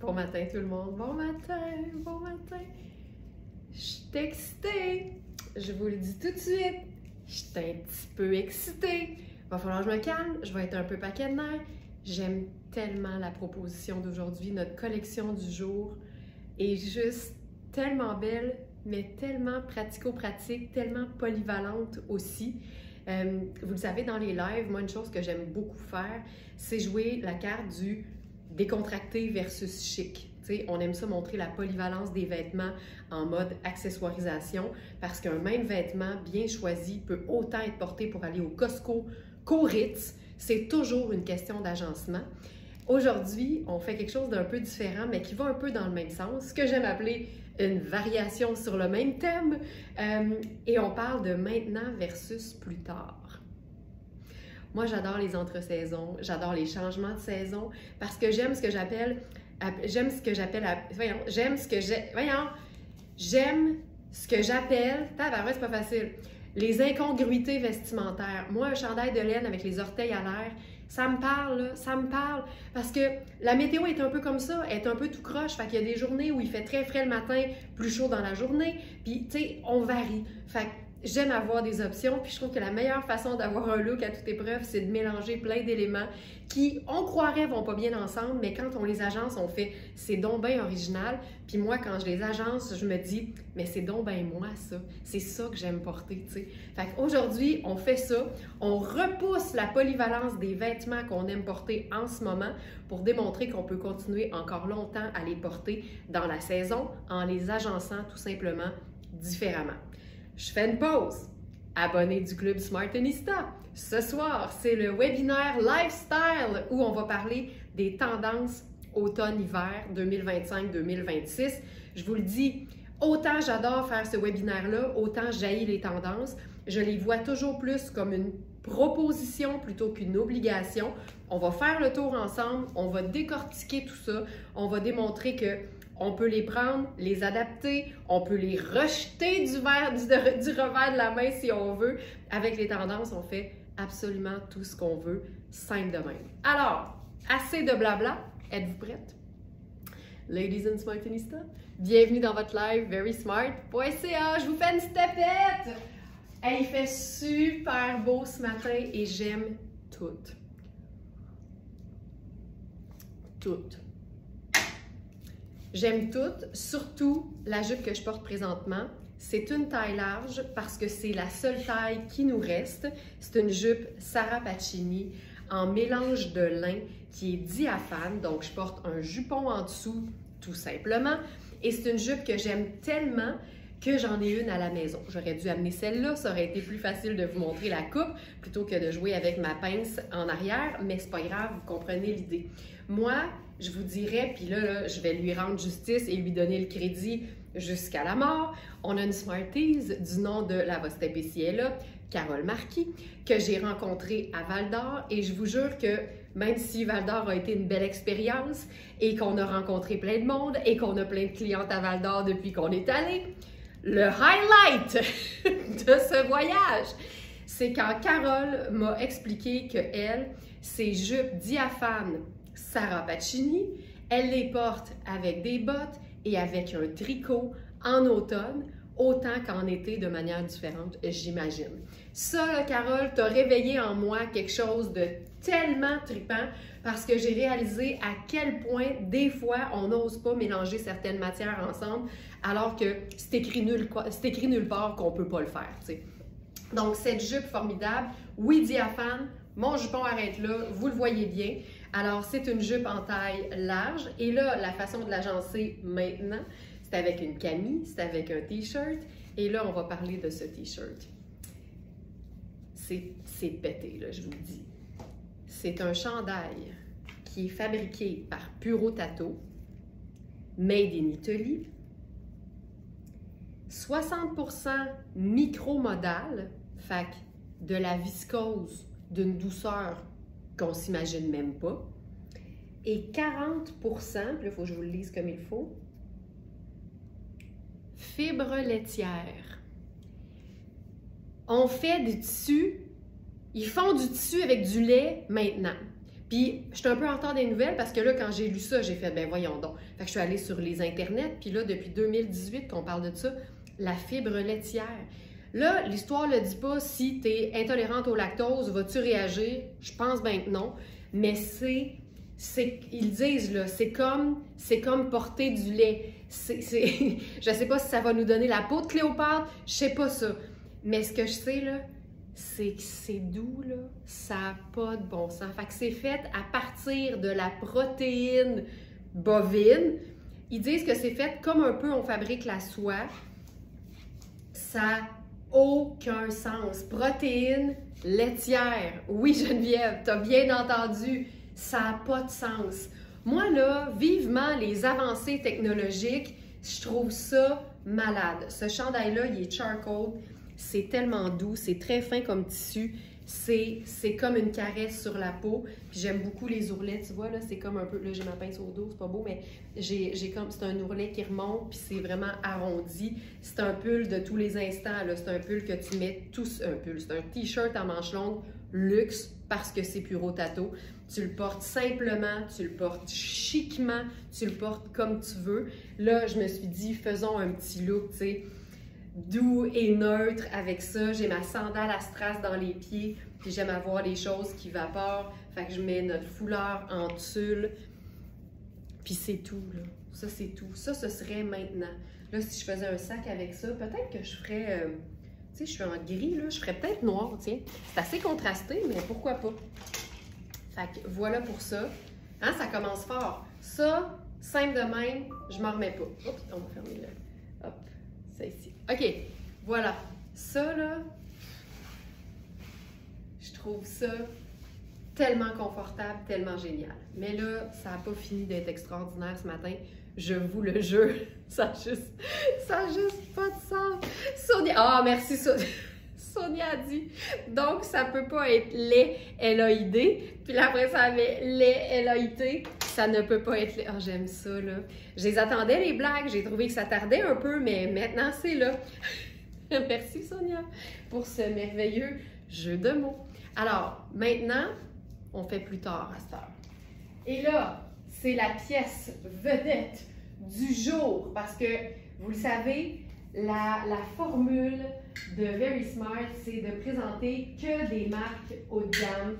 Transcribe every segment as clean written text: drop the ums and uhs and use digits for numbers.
Bon matin tout le monde, bon matin, bon matin. Je suis excitée, je vous le dis tout de suite, je suis un petit peu excitée. Il va falloir que je me calme, je vais être un peu paquet de nerfs. J'aime tellement la proposition d'aujourd'hui, notre collection du jour est juste tellement belle, mais tellement pratico-pratique, tellement polyvalente aussi. Vous le savez, dans les lives, moi, une chose que j'aime beaucoup faire, c'est jouer la carte du décontracté versus chic. T'sais, on aime ça montrer la polyvalence des vêtements en mode accessoirisation parce qu'un même vêtement bien choisi peut autant être porté pour aller au Costco qu'au Ritz. C'est toujours une question d'agencement. Aujourd'hui, on fait quelque chose d'un peu différent, mais qui va un peu dans le même sens, ce que j'aime appeler une variation sur le même thème. Et on parle de maintenant versus plus tard. Moi, j'adore les entre-saisons, j'adore les changements de saison parce que j'aime ce que j'appelle c'est pas facile, les incongruités vestimentaires. Moi, un chandail de laine avec les orteils à l'air, ça me parle, là, ça me parle. Parce que la météo est un peu comme ça, elle est un peu tout croche. Fait qu'il y a des journées où il fait très frais le matin, plus chaud dans la journée. Puis, tu sais, on varie. Fait que j'aime avoir des options. Puis, je trouve que la meilleure façon d'avoir un look à toute épreuve, c'est de mélanger plein d'éléments qui, on croirait, vont pas bien ensemble. Mais quand on les agence, on fait « c'est donc bien original ». Puis moi, quand je les agence, je me dis « mais c'est donc bien moi, ça. C'est ça que j'aime porter, tu sais ». Fait qu'aujourd'hui, on fait ça. On repousse la polyvalence des vêtements qu'on aime porter en ce moment pour démontrer qu'on peut continuer encore longtemps à les porter dans la saison en les agençant tout simplement différemment. Je fais une pause. Abonné du Club Smartenista. Ce soir, c'est le webinaire Lifestyle où on va parler des tendances automne-hiver 2025-2026. Je vous le dis, autant j'adore faire ce webinaire-là, autant j'haïs les tendances. Je les vois toujours plus comme une proposition plutôt qu'une obligation. On va faire le tour ensemble, on va décortiquer tout ça, on va démontrer que on peut les prendre, les adapter, on peut les rejeter du revers de la main si on veut. Avec les tendances, on fait absolument tout ce qu'on veut, simple de même. Alors, assez de blabla, êtes-vous prêtes? Ladies and Smartenista, bienvenue dans votre live verysmart.ca. Je vous fais une stepette! Hey, il fait super beau ce matin et j'aime toutes. Toutes. J'aime toutes, surtout la jupe que je porte présentement. C'est une taille large parce que c'est la seule taille qui nous reste. C'est une jupe Sarah Pacini en mélange de lin qui est diaphane. Donc, je porte un jupon en dessous, tout simplement. Et c'est une jupe que j'aime tellement que j'en ai une à la maison. J'aurais dû amener celle-là, ça aurait été plus facile de vous montrer la coupe plutôt que de jouer avec ma pince en arrière, mais c'est pas grave, vous comprenez l'idée. Moi, je vous dirais, puis là, je vais lui rendre justice et lui donner le crédit jusqu'à la mort. On a une Smarties du nom de la Vostep ici et là, Carole Marquis, que j'ai rencontrée à Val-d'Or et je vous jure que même si Val-d'Or a été une belle expérience et qu'on a rencontré plein de monde et qu'on a plein de clientes à Val-d'Or depuis qu'on est allé, le highlight de ce voyage, c'est quand Carole m'a expliqué que elle, ses jupes diaphanes Sarah Pacini, elle les porte avec des bottes et avec un tricot en automne, autant qu'en été de manière différente, j'imagine. Ça, là, Carole, t'as réveillé en moi quelque chose de tellement trippant parce que j'ai réalisé à quel point, des fois, on n'ose pas mélanger certaines matières ensemble alors que c'est écrit nulle part qu'on ne peut pas le faire, t'sais. Donc, cette jupe formidable, oui, diaphane, mon jupon arrête là, vous le voyez bien. Alors, c'est une jupe en taille large et là, la façon de l'agencer maintenant, c'est avec une camie, c'est avec un t-shirt et là, on va parler de ce t-shirt. C'est pété, là, je vous le dis. C'est un chandail qui est fabriqué par Puro Tato, made in Italy, 60% micro-modal, fait de la viscose d'une douceur qu'on s'imagine même pas, et 40%, puis là, il faut que je vous le lise comme il faut, fibre laitière. On fait du tissu, ils font du tissu avec du lait maintenant. Puis, je suis un peu en retard des nouvelles parce que là, quand j'ai lu ça, j'ai fait, ben voyons donc. Fait que je suis allée sur les internets, puis là, depuis 2018 qu'on parle de ça, la fibre laitière. Là, l'histoire ne le dit pas si tu es intolérante au lactose, vas-tu réagir? Je pense bien que non. Mais ils disent, là, c'est comme porter du lait. Je ne sais pas si ça va nous donner la peau de Cléopâtre, je sais pas ça. Mais ce que je sais, là, c'est que c'est doux, là. Ça n'a pas de bon sens. Fait que c'est fait à partir de la protéine bovine. Ils disent que c'est fait comme un peu on fabrique la soie. Ça n'a aucun sens. Protéine laitière. Oui, Geneviève, tu as bien entendu. Ça n'a pas de sens. Moi, là, vivement les avancées technologiques, je trouve ça malade. Ce chandail-là, il est charcoal. C'est tellement doux, c'est très fin comme tissu. C'est comme une caresse sur la peau. Puis j'aime beaucoup les ourlets, tu vois, là, c'est comme un peu... Là, j'ai ma pince au dos, c'est pas beau, mais c'est un ourlet qui remonte, puis c'est vraiment arrondi. C'est un pull de tous les instants, là. C'est un pull que tu mets un pull. C'est un t-shirt à manches longues, luxe, parce que c'est Puro Tato. Tu le portes simplement, tu le portes chiquement, tu le portes comme tu veux. Là, je me suis dit, faisons un petit look, tu sais, doux et neutre avec ça. J'ai ma sandale à strass dans les pieds, puis j'aime avoir les choses qui vaporent. Fait que je mets notre foulard en tulle, puis c'est tout, là. Ça, c'est tout. Ça, ce serait maintenant. Là, si je faisais un sac avec ça, peut-être que je ferais... tu sais, je suis en gris, là. Je ferais peut-être noir, tiens. C'est assez contrasté, mais pourquoi pas? Fait que voilà pour ça. Hein, ça commence fort. Ça, simple de même, je m'en remets pas. Oups, on va fermer le... Hop, ça ici. OK, voilà. Ça, là, je trouve ça tellement confortable, tellement génial. Mais là, ça n'a pas fini d'être extraordinaire ce matin. Je vous le jure. Ça a juste pas de sens. Sonia, ah, merci Sonia. Sonia a dit, donc ça peut pas être lait L-A-I-D, puis là après ça avait lait L-A-I-T, ça ne peut pas être lait. Ah, j'aime ça, là. Je les attendais, les blagues, j'ai trouvé que ça tardait un peu, mais maintenant c'est là. Merci Sonia pour ce merveilleux jeu de mots. Alors, maintenant, on fait plus tard à cette heure. Et là, c'est la pièce vedette du jour, parce que, vous le savez, la formule de Very Smart, c'est de présenter que des marques haut de gamme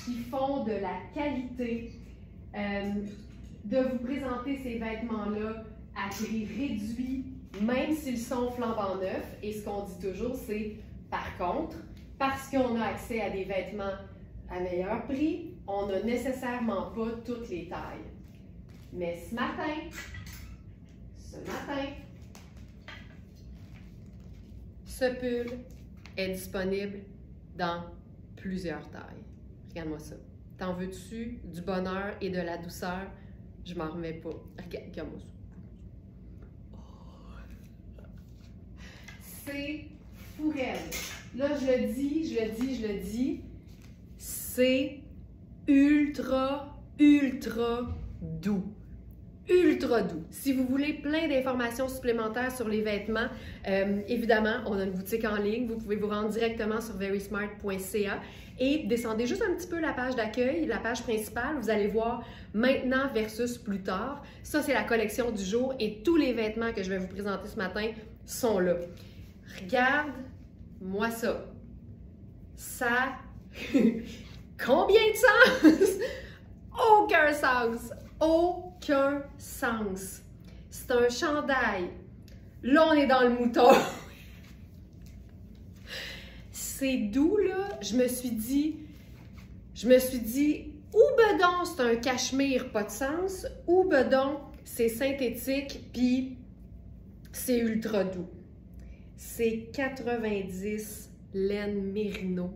qui font de la qualité, de vous présenter ces vêtements-là à prix réduit, même s'ils sont flambant neufs. Et ce qu'on dit toujours, c'est par contre, parce qu'on a accès à des vêtements à meilleur prix, on n'a nécessairement pas toutes les tailles. Mais ce matin, ce pull est disponible dans plusieurs tailles. Regarde-moi ça. T'en veux-tu du bonheur et de la douceur? Je m'en remets pas. Regarde-moi ça. Oh. C'est fou raide. Là, je le dis. C'est ultra doux. Ultra doux. Si vous voulez plein d'informations supplémentaires sur les vêtements, évidemment, on a une boutique en ligne. Vous pouvez vous rendre directement sur verysmart.ca et descendez juste un petit peu la page d'accueil, la page principale. Vous allez voir maintenant versus plus tard. Ça, c'est la collection du jour et tous les vêtements que je vais vous présenter ce matin sont là. Regarde-moi ça. Ça... Combien de sens? Aucun sens. Aucun sens. C'est un chandail. Là, on est dans le mouton. C'est doux, là. Je me suis dit, ou bedon, c'est un cachemire, pas de sens, ou bedon, c'est synthétique, puis c'est ultra doux. C'est 90 laine mérino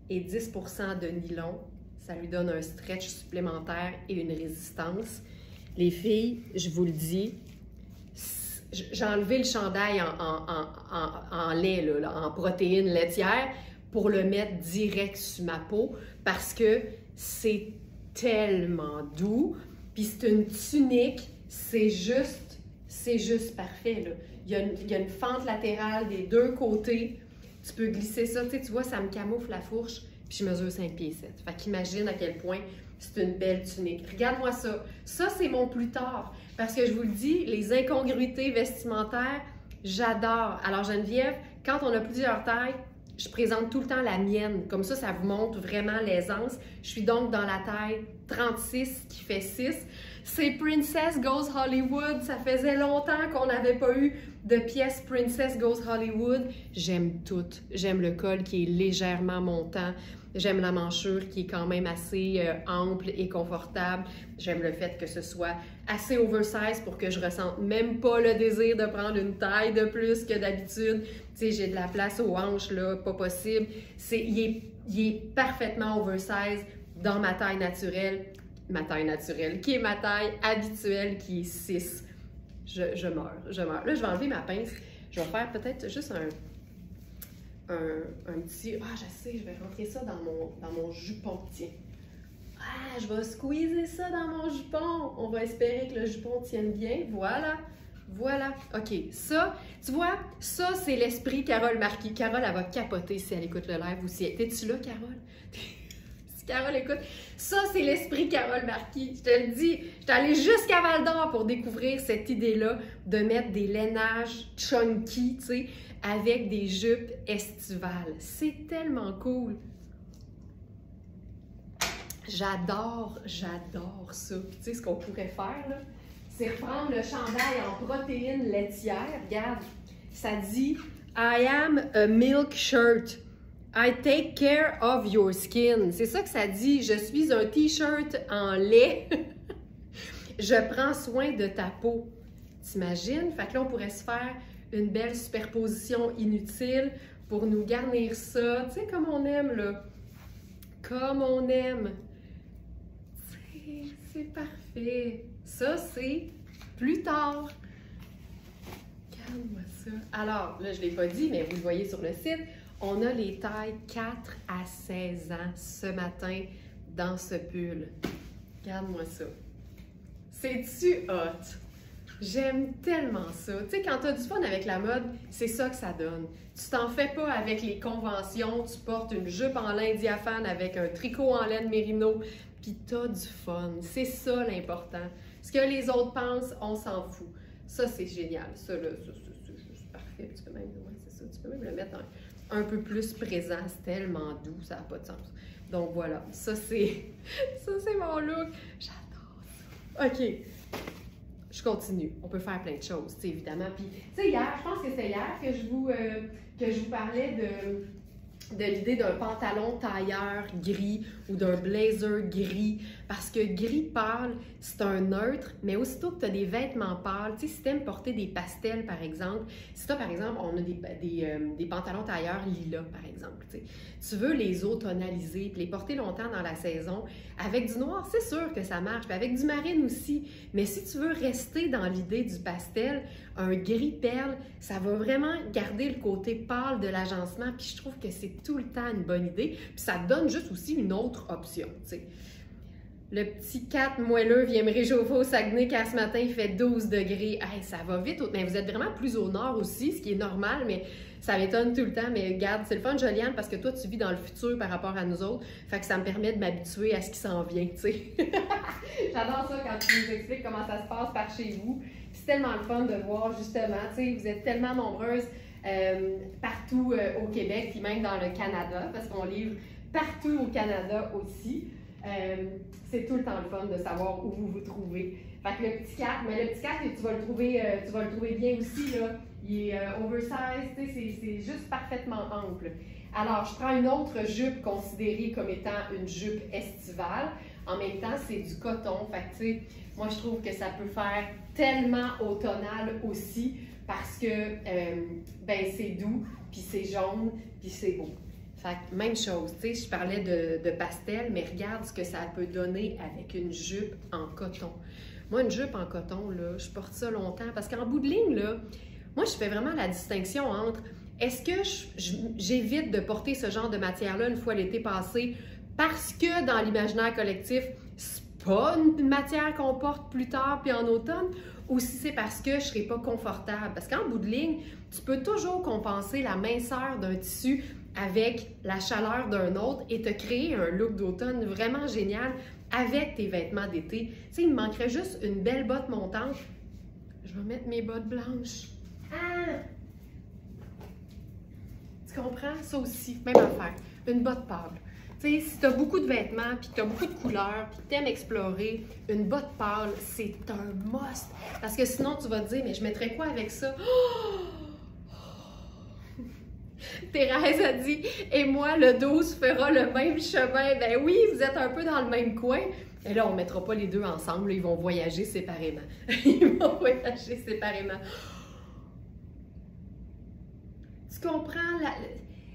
et 10% de nylon. Ça lui donne un stretch supplémentaire et une résistance. Les filles, je vous le dis, j'ai enlevé le chandail en lait, là, en protéines laitières, pour le mettre direct sur ma peau parce que c'est tellement doux. Puis c'est une tunique, c'est juste parfait, là. Il y a une fente latérale des deux côtés. Tu peux glisser ça, tu vois, ça me camoufle la fourche. Puis je mesure 5 pieds 7. Fait qu'imagine à quel point c'est une belle tunique. Regarde-moi ça. Ça, c'est mon plus tard. Parce que je vous le dis, les incongruités vestimentaires, j'adore. Alors Geneviève, quand on a plusieurs tailles, je présente tout le temps la mienne. Comme ça vous montre vraiment l'aisance. Je suis donc dans la taille 36 qui fait 6. C'est Princess Goes Hollywood. Ça faisait longtemps qu'on n'avait pas eu de pièce Princess Goes Hollywood. J'aime tout. J'aime le col qui est légèrement montant. J'aime la manchure qui est quand même assez ample et confortable. J'aime le fait que ce soit assez oversize pour que je ressente même pas le désir de prendre une taille de plus que d'habitude. Tu sais, j'ai de la place aux hanches, là, pas possible. Il est parfaitement oversize dans ma taille naturelle, qui est ma taille habituelle, qui est 6. Je meurs. Là, je vais enlever ma pince. Je vais faire peut-être juste un petit... Ah, je sais, je vais rentrer ça dans mon jupon, tiens. Ah, je vais squeezer ça dans mon jupon. On va espérer que le jupon tienne bien. Voilà. OK, ça, tu vois, ça, c'est l'esprit Carole Marquis. Carole, elle va capoter si elle écoute le live ou si... T'es-tu là, Carole? Si Carole écoute... Ça, c'est l'esprit Carole Marquis. Je te le dis, je suis allée jusqu'à Val-d'Or pour découvrir cette idée-là de mettre des lainages chunky, tu sais, avec des jupes estivales. C'est tellement cool. J'adore ça. Puis tu sais, ce qu'on pourrait faire, là, c'est reprendre le chandail en protéines laitières. Regarde, ça dit « I am a milk shirt. I take care of your skin ». C'est ça que ça dit. Je suis un t-shirt en lait. Je prends soin de ta peau. T'imagines? Fait que là, on pourrait se faire une belle superposition inutile pour nous garnir ça. Tu sais, comme on aime, là. Comme on aime. C'est parfait. Ça, c'est plus tard. Regarde-moi ça. Alors, là, je ne l'ai pas dit, mais vous le voyez sur le site, on a les tailles 4 à 16 ans ce matin dans ce pull. Regarde-moi ça. C'est-tu hot? J'aime tellement ça. Tu sais, quand tu as du fun avec la mode, c'est ça que ça donne. Tu t'en fais pas avec les conventions, tu portes une jupe en lin diaphane avec un tricot en laine mérino, puis tu as du fun. C'est ça l'important. Ce que les autres pensent, on s'en fout. Ça, c'est génial. Ça, là, c'est juste parfait. Tu peux même, ouais, c'est ça, tu peux même le mettre un peu plus présent. C'est tellement doux, ça n'a pas de sens. Donc voilà, ça, c'est mon look. J'adore ça. OK. Je continue. On peut faire plein de choses, évidemment. Puis, tu sais, hier, je pense que c'est hier que je vous parlais de l'idée d'un pantalon tailleur gris ou d'un blazer gris, parce que gris pâle, c'est un neutre, mais aussitôt que tu as des vêtements pâles, tu sais, si tu aimes porter des pastels, par exemple, si tu as, par exemple, on a des pantalons tailleurs lilas, par exemple, tu veux les automnaliser puis les porter longtemps dans la saison, avec du noir, c'est sûr que ça marche, puis avec du marine aussi, mais si tu veux rester dans l'idée du pastel, un gris perle, ça va vraiment garder le côté pâle de l'agencement, puis je trouve que c'est tout le temps une bonne idée, puis ça te donne juste aussi une autre option, tu sais. Le petit 4 moelleux vient me réchauffer au Saguenay car ce matin il fait 12 degrés. Hey, ça va vite, mais vous êtes vraiment plus au nord aussi, ce qui est normal, mais ça m'étonne tout le temps. Mais regarde, c'est le fun, Joliane, parce que toi, tu vis dans le futur par rapport à nous autres. Fait que ça me permet de m'habituer à ce qui s'en vient, tu sais. J'adore ça quand tu nous expliques comment ça se passe par chez vous. C'est tellement le fun de voir, justement, tu sais, vous êtes tellement nombreuses partout au Québec, puis même dans le Canada, parce qu'on livre partout au Canada aussi. C'est tout le temps le fun de savoir où vous vous trouvez. Fait que le petit 4, mais le petit 4, tu vas le trouver bien aussi, là. Il est oversized, c'est juste parfaitement ample. Alors, je prends une autre jupe considérée comme étant une jupe estivale. En même temps, c'est du coton. Fait que, tu sais, moi, je trouve que ça peut faire tellement automnal aussi parce que, ben, c'est doux, puis c'est jaune, puis c'est beau. Fait que même chose, tu sais, je parlais de pastel, mais regarde ce que ça peut donner avec une jupe en coton. Moi, une jupe en coton, là, je porte ça longtemps parce qu'en bout de ligne, là, moi, je fais vraiment la distinction entre est-ce que j'évite de porter ce genre de matière-là une fois l'été passé parce que dans l'imaginaire collectif, c'est pas une matière qu'on porte plus tard puis en automne, ou si c'est parce que je ne serai pas confortable. Parce qu'en bout de ligne, tu peux toujours compenser la minceur d'un tissu avec la chaleur d'un autre et te créer un look d'automne vraiment génial avec tes vêtements d'été. Tu sais, il me manquerait juste une belle botte montante. Je vais mettre mes bottes blanches. Ah! Tu comprends? Ça aussi, même affaire. Une botte pâle. Tu sais, si tu as beaucoup de vêtements, puis tu as beaucoup de couleurs, puis tu aimes explorer, une botte pâle, c'est un must. Parce que sinon, tu vas te dire, mais je mettrais quoi avec ça? Thérèse a dit, et moi, le 12 fera le même chemin. Ben oui, vous êtes un peu dans le même coin. Et là, on ne mettra pas les deux ensemble, ils vont voyager séparément. Ils vont voyager séparément. Tu comprends?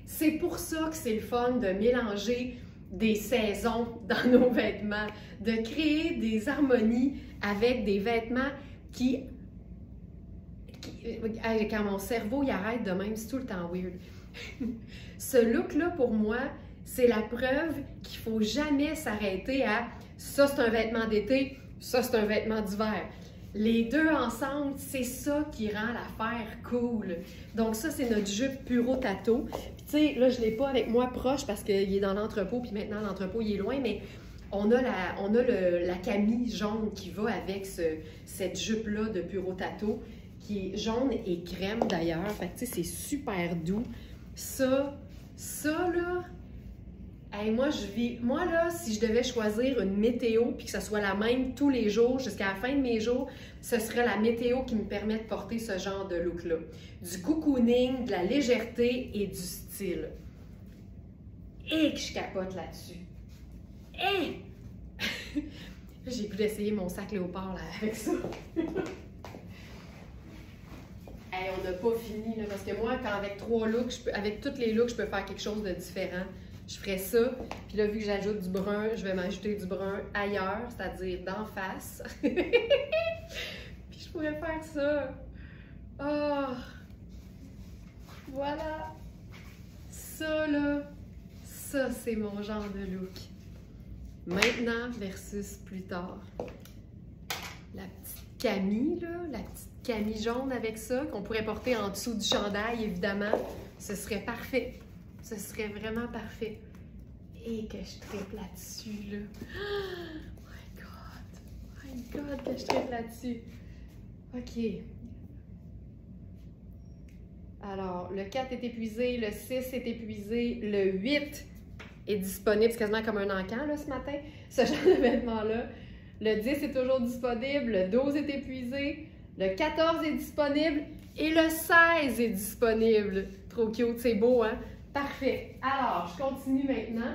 C'est pour ça que c'est le fun de mélanger des saisons dans nos vêtements, de créer des harmonies avec des vêtements qui quand mon cerveau il arrête de même, c'est tout le temps weird. Ce look-là, pour moi, c'est la preuve qu'il ne faut jamais s'arrêter à ça, c'est un vêtement d'été, ça, c'est un vêtement d'hiver. Les deux ensemble, c'est ça qui rend l'affaire cool. Donc ça, c'est notre jupe Puro Tato. Puis tu sais, là, je ne l'ai pas avec moi proche parce qu'il est dans l'entrepôt, puis maintenant, l'entrepôt, il est loin, mais on a la camille jaune qui va avec cette jupe-là de Puro Tato, qui est jaune et crème d'ailleurs. Fait que tu sais, c'est super doux. Ça là, hey, moi là, si je devais choisir une météo puis que ça soit la même tous les jours jusqu'à la fin de mes jours, ce serait la météo qui me permet de porter ce genre de look-là. Du cocooning, de la légèreté et du style. Et que je capote là-dessus. Et j'ai pu essayer mon sac léopard là, avec ça. Hey, on n'a pas fini, là, parce que moi, quand avec 3 looks, avec tous les looks, je peux faire quelque chose de différent. Je ferais ça, puis là, vu que j'ajoute du brun, je vais m'ajouter du brun ailleurs, c'est-à-dire d'en face. Puis je pourrais faire ça. Oh! Voilà! Ça, là, ça, c'est mon genre de look. Maintenant versus plus tard. La petite Camille, là, la petite Camille jaune avec ça, qu'on pourrait porter en dessous du chandail, évidemment, ce serait parfait. Ce serait vraiment parfait. Et que je tripe là-dessus, là. Oh my God, que je tripe là-dessus. OK. Alors, le 4 est épuisé, le 6 est épuisé, le 8 est disponible. C'est quasiment comme un encan, là, ce matin, ce genre de vêtement-là. Le 10 est toujours disponible, le 12 est épuisé, le 14 est disponible et le 16 est disponible. Trop cute, c'est beau, hein? Parfait. Alors, je continue maintenant.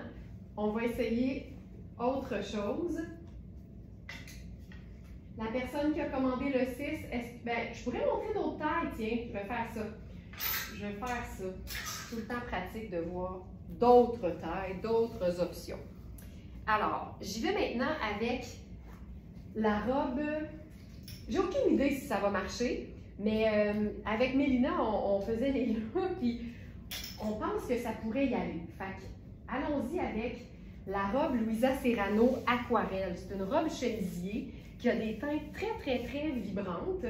On va essayer autre chose. La personne qui a commandé le 6, ben, je pourrais montrer d'autres tailles, tiens, je vais faire ça. Je vais faire ça. C'est tout le temps pratique de voir d'autres tailles, d'autres options. Alors, j'y vais maintenant avec la robe. J'ai aucune idée si ça va marcher, mais avec Mélina, on faisait les looks, puis on pense que ça pourrait y aller. Fait que, allons-y avec la robe Louisa Serrano Aquarelle. C'est une robe chemisier qui a des teintes très, très, très vibrantes,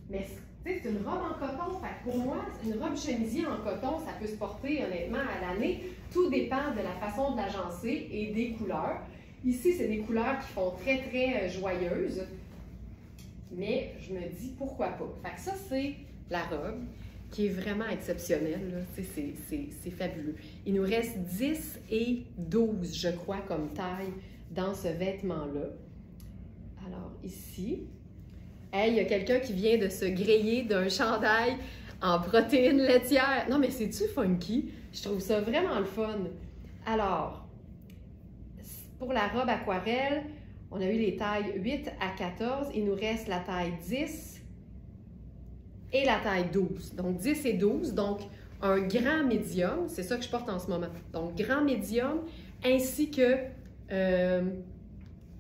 mais c'est une robe en coton. Fait que pour moi, une robe chemisier en coton, ça peut se porter honnêtement à l'année. Tout dépend de la façon de l'agencer et des couleurs. Ici, c'est des couleurs qui font très, très joyeuses. Mais je me dis, pourquoi pas? Fait que ça, c'est la robe qui est vraiment exceptionnelle. C'est fabuleux. Il nous reste 10 et 12, je crois, comme taille dans ce vêtement-là. Alors, ici, hey, il y a quelqu'un qui vient de se griller d'un chandail en protéines laitières. Non, mais c'est-tu funky? Je trouve ça vraiment le fun. Alors, pour la robe aquarelle, on a eu les tailles 8 à 14. Il nous reste la taille 10 et la taille 12. Donc, 10 et 12. Donc, un grand médium. C'est ça que je porte en ce moment. Donc, grand médium ainsi que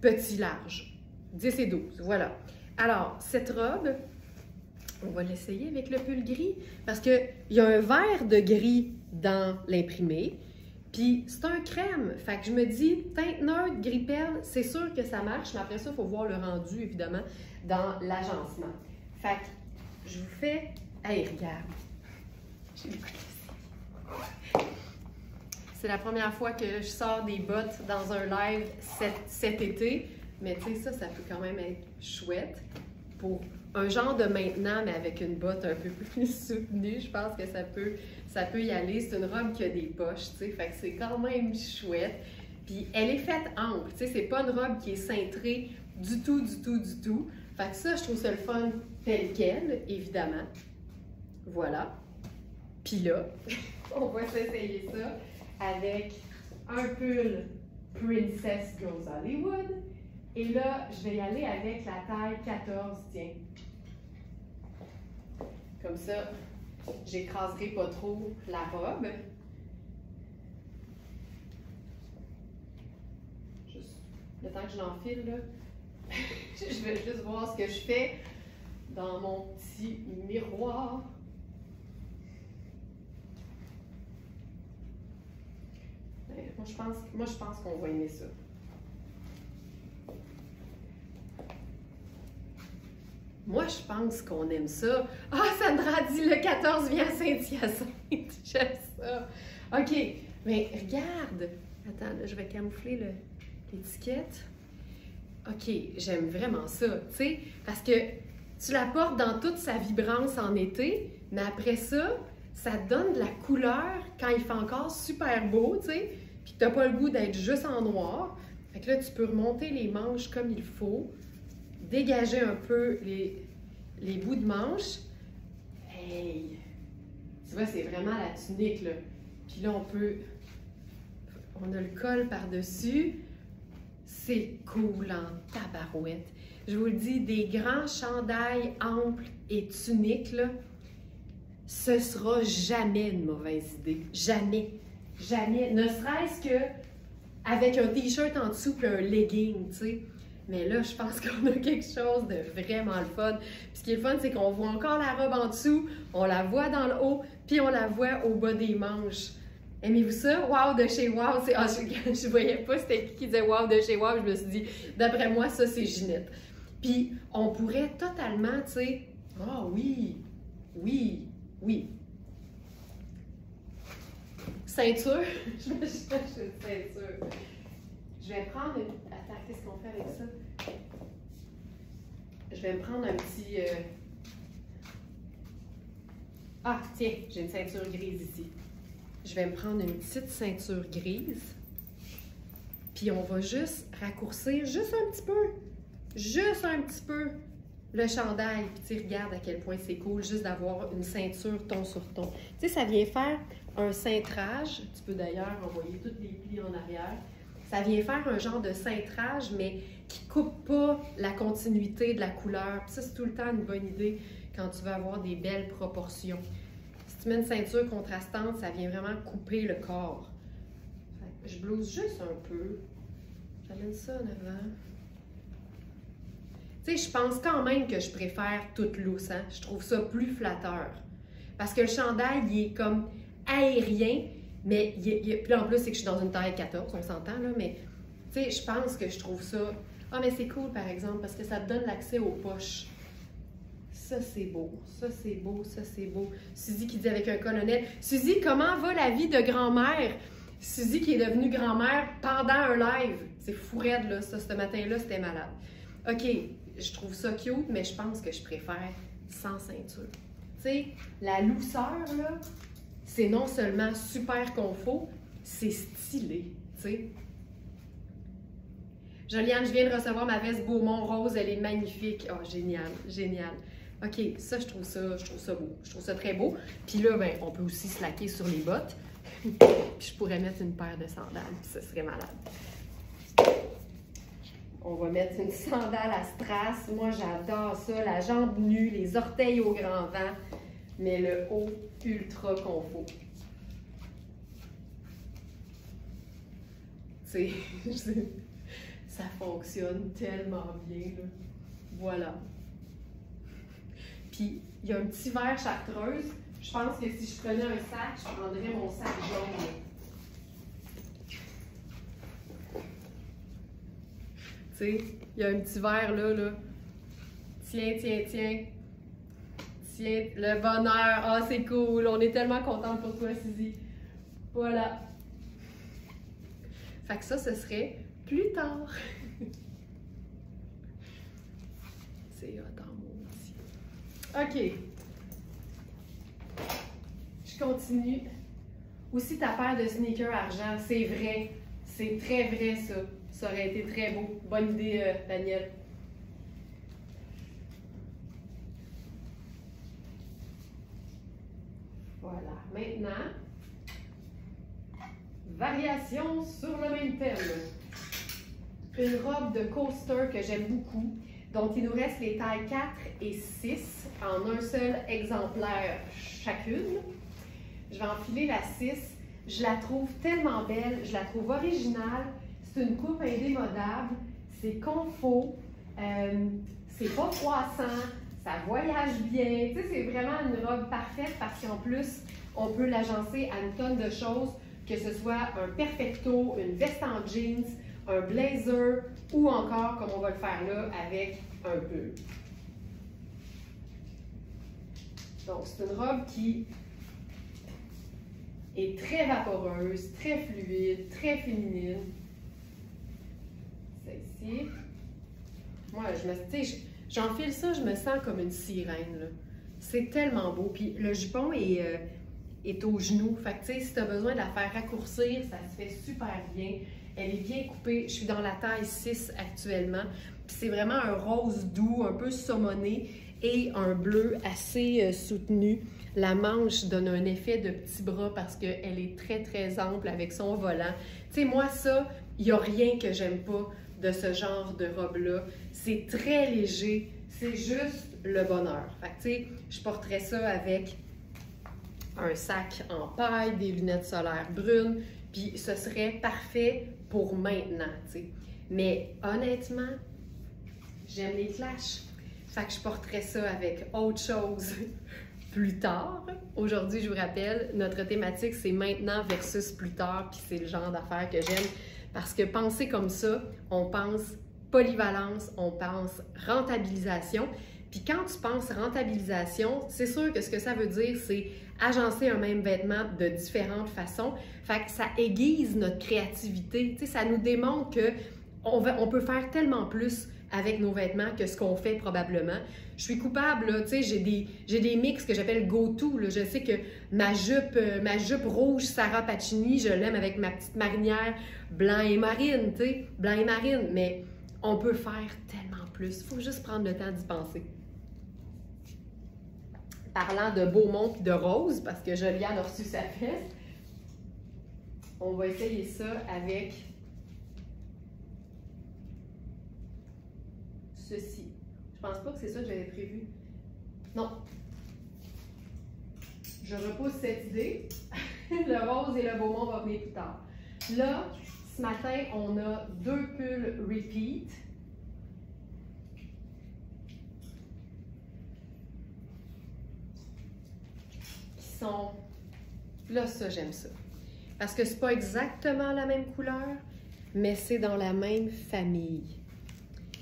petit large. 10 et 12. Voilà. Alors, cette robe, on va l'essayer avec le pull gris parce qu'il y a un vert de gris dans l'imprimé. Puis c'est un crème, fait que je me dis, teinte neutre, gris perle, c'est sûr que ça marche, mais après ça, il faut voir le rendu, évidemment, dans l'agencement. Fait que je vous fais... Hey, regarde! C'est la première fois que je sors des bottes dans un live cet été. Mais tu sais, ça peut quand même être chouette pour un genre de maintenant, mais avec une botte un peu plus soutenue. Je pense que ça peut y aller. C'est une robe qui a des poches, tu sais, fait que c'est quand même chouette. Puis elle est faite ample, tu sais, c'est pas une robe qui est cintrée du tout, du tout, du tout. Fait que ça, je trouve ça le fun tel quel, évidemment. Voilà. Puis là, on va s'essayer ça avec un pull Princess Goes Hollywood. Et là, je vais y aller avec la taille 14, tiens. Comme ça, j'écraserai pas trop la robe. Juste le temps que je l'enfile, là, je vais juste voir ce que je fais dans mon petit miroir. Moi, je pense qu'on va aimer ça. Moi, je pense qu'on aime ça. Ah, Sandra dit le 14 vient à Saint-Hyacinthe. J'aime ça. OK, mais regarde. Attends, là, je vais camoufler l'étiquette. OK, j'aime vraiment ça, tu sais, parce que tu la portes dans toute sa vibrance en été, mais après ça, ça te donne de la couleur quand il fait encore super beau, tu sais, puis que tu n'as pas le goût d'être juste en noir. Fait que là, tu peux remonter les manches comme il faut, dégager un peu les bouts de manches. Hey! Tu vois, c'est vraiment la tunique, là. Puis là, on a le col par-dessus. C'est cool en tabarouette. Je vous le dis, des grands chandails amples et tuniques, là, ce sera jamais une mauvaise idée. Jamais. Jamais. Ne serait-ce que avec un t-shirt en dessous et un legging, tu sais. Mais là, je pense qu'on a quelque chose de vraiment le fun. Puis ce qui est le fun, c'est qu'on voit encore la robe en dessous, on la voit dans le haut, puis on la voit au bas des manches. Aimez-vous ça? Wow de chez Wow! Je voyais pas c'était qui disait Wow de chez Wow. Je me suis dit, d'après moi, ça, c'est Ginette. Puis, on pourrait totalement, tu sais, ah oui, oui, oui. Ceinture. Je me cherche une ceinture. Je vais prendre une... Attends, qu'est-ce qu'on fait avec ça? Je vais me prendre un petit... Ah, tiens, j'ai une ceinture grise ici. Je vais me prendre une petite ceinture grise. Puis on va juste raccourcir juste un petit peu le chandail. Puis tu regardes à quel point c'est cool juste d'avoir une ceinture ton sur ton. Tu sais, ça vient faire un cintrage. Tu peux d'ailleurs envoyer tous les plis en arrière. Ça vient faire un genre de cintrage, mais qui ne coupe pas la continuité de la couleur. Puis ça, c'est tout le temps une bonne idée quand tu veux avoir des belles proportions. Si tu mets une ceinture contrastante, ça vient vraiment couper le corps. Je blouse juste un peu. J'amène ça en avant. Tu sais, je pense quand même que je préfère toute lousse. Hein? Je trouve ça plus flatteur. Parce que le chandail, il est comme aérien, mais puis en plus, c'est que je suis dans une taille 14, on s'entend, là, mais tu sais, je pense que je trouve ça... Ah, mais c'est cool, par exemple, parce que ça te donne l'accès aux poches. Ça, c'est beau. Ça, c'est beau. Ça, c'est beau. Suzy qui dit avec un colonel. Suzy, comment va la vie de grand-mère? Suzy qui est devenue grand-mère pendant un live. C'est fou raide, là, ça. Ce matin-là, c'était malade. OK, je trouve ça cute, mais je pense que je préfère sans ceinture. Tu sais, la douceur, là, c'est non seulement super confort, c'est stylé, tu sais. Joliane, je viens de recevoir ma veste Beaumont rose, elle est magnifique. Oh, génial, génial. OK, ça, je trouve ça beau. Je trouve ça très beau. Puis là, ben, on peut aussi se laquer sur les bottes. Puis je pourrais mettre une paire de sandales, puis ça serait malade. On va mettre une sandale à strass. Moi, j'adore ça. La jambe nue, les orteils au grand vent, mais le haut ultra confort. Tu sais, ça fonctionne tellement bien, là. Voilà. Puis, il y a un petit verre chartreuse. Je pense que si je prenais un sac, je prendrais mon sac jaune. Tu sais, il y a un petit verre là. Tiens. Tiens, le bonheur. Ah, c'est cool. On est tellement contents pour toi, Suzy. Voilà. Fait que ça, ce serait plus tard. C'est hot en maudit. OK. Je continue. Aussi ta paire de sneakers argent, c'est vrai. C'est très vrai, ça. Ça aurait été très beau. Bonne idée, Daniel. Voilà. Maintenant, variation sur le même thème. Une robe de coaster que j'aime beaucoup, dont il nous reste les tailles 4 et 6 en un seul exemplaire chacune. Je vais enfiler la 6. Je la trouve tellement belle, je la trouve originale. C'est une coupe indémodable, c'est confort, c'est pas croissant, ça voyage bien. Tu sais, c'est vraiment une robe parfaite parce qu'en plus, on peut l'agencer à une tonne de choses, que ce soit un perfecto, une veste en jeans, un blazer ou encore, comme on va le faire là, avec un pull. Donc, c'est une robe qui est très vaporeuse, très fluide, très féminine. Celle-ci. Moi, j'enfile ça, je me sens comme une sirène. C'est tellement beau. Puis le jupon est au genou. Fait que, tu sais, si tu as besoin de la faire raccourcir, ça se fait super bien. Elle est bien coupée. Je suis dans la taille 6 actuellement. Puis c'est vraiment un rose doux, un peu saumonné et un bleu assez soutenu. La manche donne un effet de petit bras parce qu'elle est très, très ample avec son volant. Tu sais, moi, ça, il n'y a rien que j'aime pas de ce genre de robe-là. C'est très léger. C'est juste le bonheur. Fait que, tu sais, je porterais ça avec un sac en paille, des lunettes solaires brunes, puis ce serait parfait pour maintenant, tu sais. Mais honnêtement, j'aime les clashs. Fait que je porterais ça avec autre chose plus tard. Aujourd'hui, je vous rappelle, notre thématique, c'est maintenant versus plus tard, puis c'est le genre d'affaires que j'aime. Parce que penser comme ça, on pense polyvalence, on pense rentabilisation. Puis quand tu penses rentabilisation, c'est sûr que ce que ça veut dire, c'est agencer un même vêtement de différentes façons. Fait que ça aiguise notre créativité. Tu sais, ça nous démontre qu'on peut faire tellement plus avec nos vêtements que ce qu'on fait probablement. Je suis coupable, là, tu sais, j'ai des mix que j'appelle go-to. Je sais que ma jupe rouge Sarah Pacini, je l'aime avec ma petite marinière blanc et marine, tu sais, blanc et marine, mais on peut faire tellement plus. Il faut juste prendre le temps d'y penser. Parlant de Beaumont et de rose, parce que Joliane a reçu sa fesse, on va essayer ça avec ceci. Je pense pas que c'est ça que j'avais prévu. Non. Je repousse cette idée. Le rose et le Beaumont vont venir plus tard. Là, ce matin, on a 2 pulls repeat. Qui sont... Là, ça, j'aime ça. Parce que c'est pas exactement la même couleur, mais c'est dans la même famille.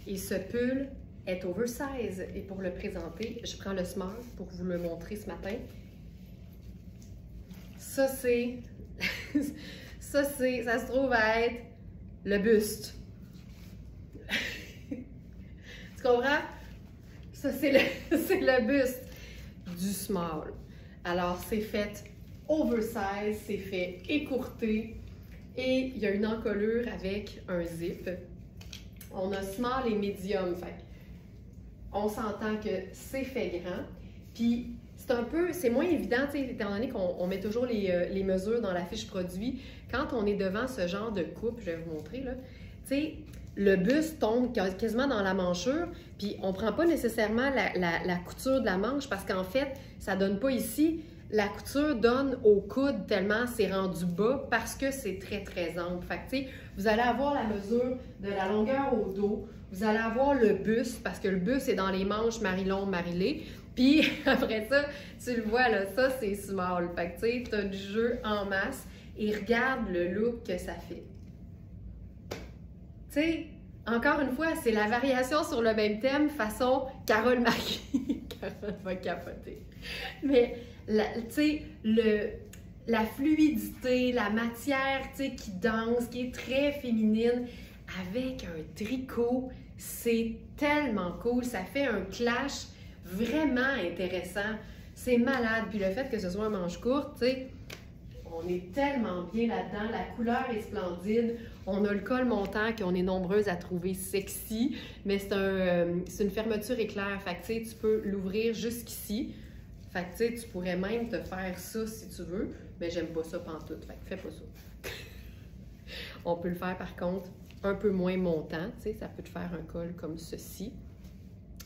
Et ce pull est oversize. Et pour le présenter, je prends le small pour vous le montrer ce matin. Ça, c'est... ça se trouve à être le buste. Tu comprends? Ça, c'est le buste du small. Alors, c'est fait oversize, c'est fait écourté et il y a une encolure avec un zip. On a small et medium, fait on s'entend que c'est fait grand. Puis c'est moins évident, étant donné qu'on met toujours les mesures dans la fiche produit. Quand on est devant ce genre de coupe, je vais vous montrer là, tu sais, le buste tombe quasiment dans la manchure, puis on prend pas nécessairement la couture de la manche parce qu'en fait, ça donne pas ici. La couture donne au coude tellement c'est rendu bas parce que c'est très, très ample. Fait que, tu sais, vous allez avoir la mesure de la longueur au dos, vous allez avoir le buste parce que le buste est dans les manches Marilon, Marilé. Puis après ça, tu le vois là, ça c'est small. Fait que, tu sais, t'as du jeu en masse et regarde le look que ça fait. Tu sais, encore une fois, c'est la variation sur le même thème façon Carole Marie. Carole va capoter. Mais, tu sais, la fluidité, la matière, tu sais, qui danse, qui est très féminine, avec un tricot, c'est tellement cool. Ça fait un clash vraiment intéressant. C'est malade. Puis le fait que ce soit un manche courte, tu sais, on est tellement bien là-dedans. La couleur est splendide. On a le col montant qu'on est nombreuses à trouver sexy, mais c'est une fermeture éclair. Fait que, tu sais, tu peux l'ouvrir jusqu'ici. Fait que, tu sais, tu pourrais même te faire ça si tu veux, mais j'aime pas ça pantoute. Fait que fais pas ça. On peut le faire, par contre, un peu moins montant. Tu sais, ça peut te faire un col comme ceci.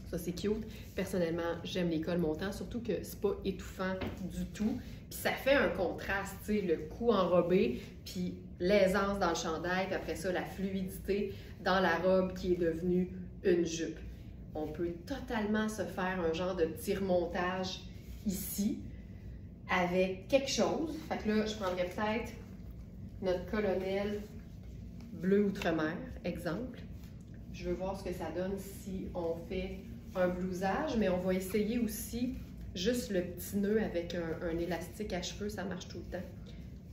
Ça, c'est cute. Personnellement, j'aime les cols montants, surtout que c'est pas étouffant du tout. Puis ça fait un contraste, tu sais, le cou enrobé, puis l'aisance dans le chandail, puis après ça, la fluidité dans la robe qui est devenue une jupe. On peut totalement se faire un genre de petit remontage ici avec quelque chose. Fait que là, je prendrais peut-être notre colonel bleu outre-mer, exemple. Je veux voir ce que ça donne si on fait un blousage, mais on va essayer aussi juste le petit nœud avec un élastique à cheveux, ça marche tout le temps.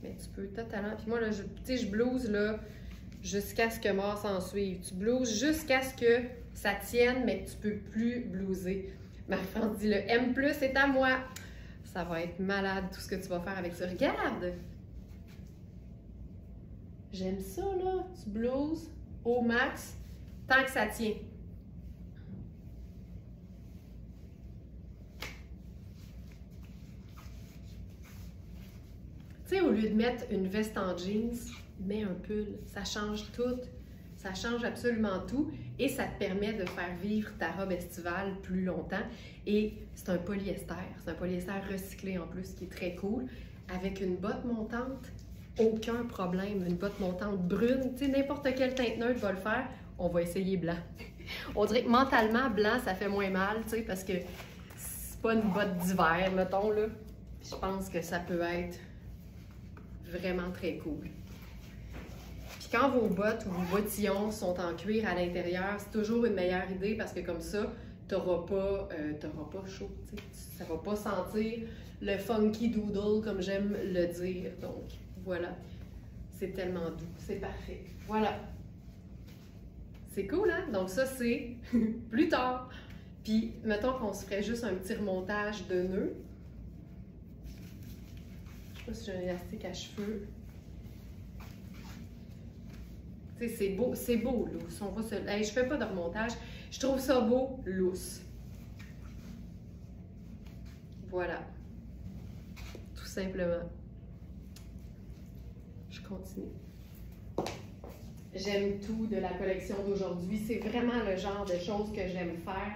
Mais tu peux totalement... Puis moi, là, je blouse là jusqu'à ce que mort s'en suive. Tu blouses jusqu'à ce que ça tienne, mais que tu peux plus blouser. Marie-France dit, le M+, est à moi. Ça va être malade tout ce que tu vas faire avec ça. Regarde! J'aime ça, là. Tu blouses au max tant que ça tient. Tu sais, au lieu de mettre une veste en jeans, mets un pull. Ça change tout. Ça change absolument tout et ça te permet de faire vivre ta robe estivale plus longtemps. Et c'est un polyester. C'est un polyester recyclé en plus qui est très cool. Avec une botte montante, aucun problème. Une botte montante brune, tu sais, n'importe quelle teinte neutre va le faire. On va essayer blanc. On dirait que mentalement, blanc, ça fait moins mal, tu sais, parce que c'est pas une botte d'hiver, mettons, là. Je pense que ça peut être vraiment très cool. Puis quand vos bottes ou vos bottillons sont en cuir à l'intérieur, c'est toujours une meilleure idée parce que comme ça, t'auras pas chaud, tu sais. Ça va pas sentir le funky doodle comme j'aime le dire. Donc voilà, c'est tellement doux, c'est parfait. Voilà. C'est cool, hein? Donc ça, c'est plus tard. Puis mettons qu'on se ferait juste un petit remontage de nœuds. Je sais pas si j'ai un élastique à cheveux. Tu sais, c'est beau, loose. On va se... Hey, je fais pas de remontage. Je trouve ça beau, loose. Voilà. Tout simplement. Je continue. J'aime tout de la collection d'aujourd'hui. C'est vraiment le genre de choses que j'aime faire.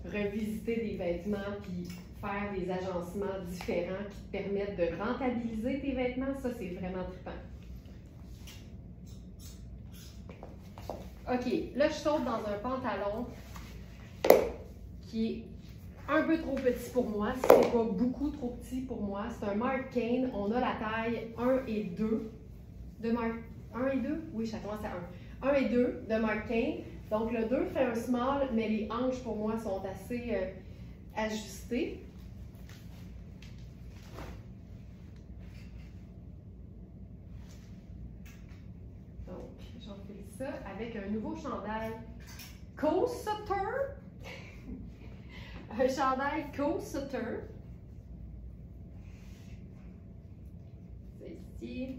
Revisiter des vêtements puis faire des agencements différents qui te permettent de rentabiliser tes vêtements. Ça, c'est vraiment trippant. OK, là, je saute dans un pantalon qui est un peu trop petit pour moi. C'est pas beaucoup trop petit pour moi. C'est un Marc Cain. On a la taille 1 et 2 de Marc... 1 et 2? Oui, ça commence à 1. 1 et 2 de Marc Cain. Donc, le 2 fait un small, mais les hanches, pour moi, sont assez ajustées. Donc, j'enfile ça avec un nouveau chandail Co-Sutter. Un chandail Co-Sutter. C'est ici.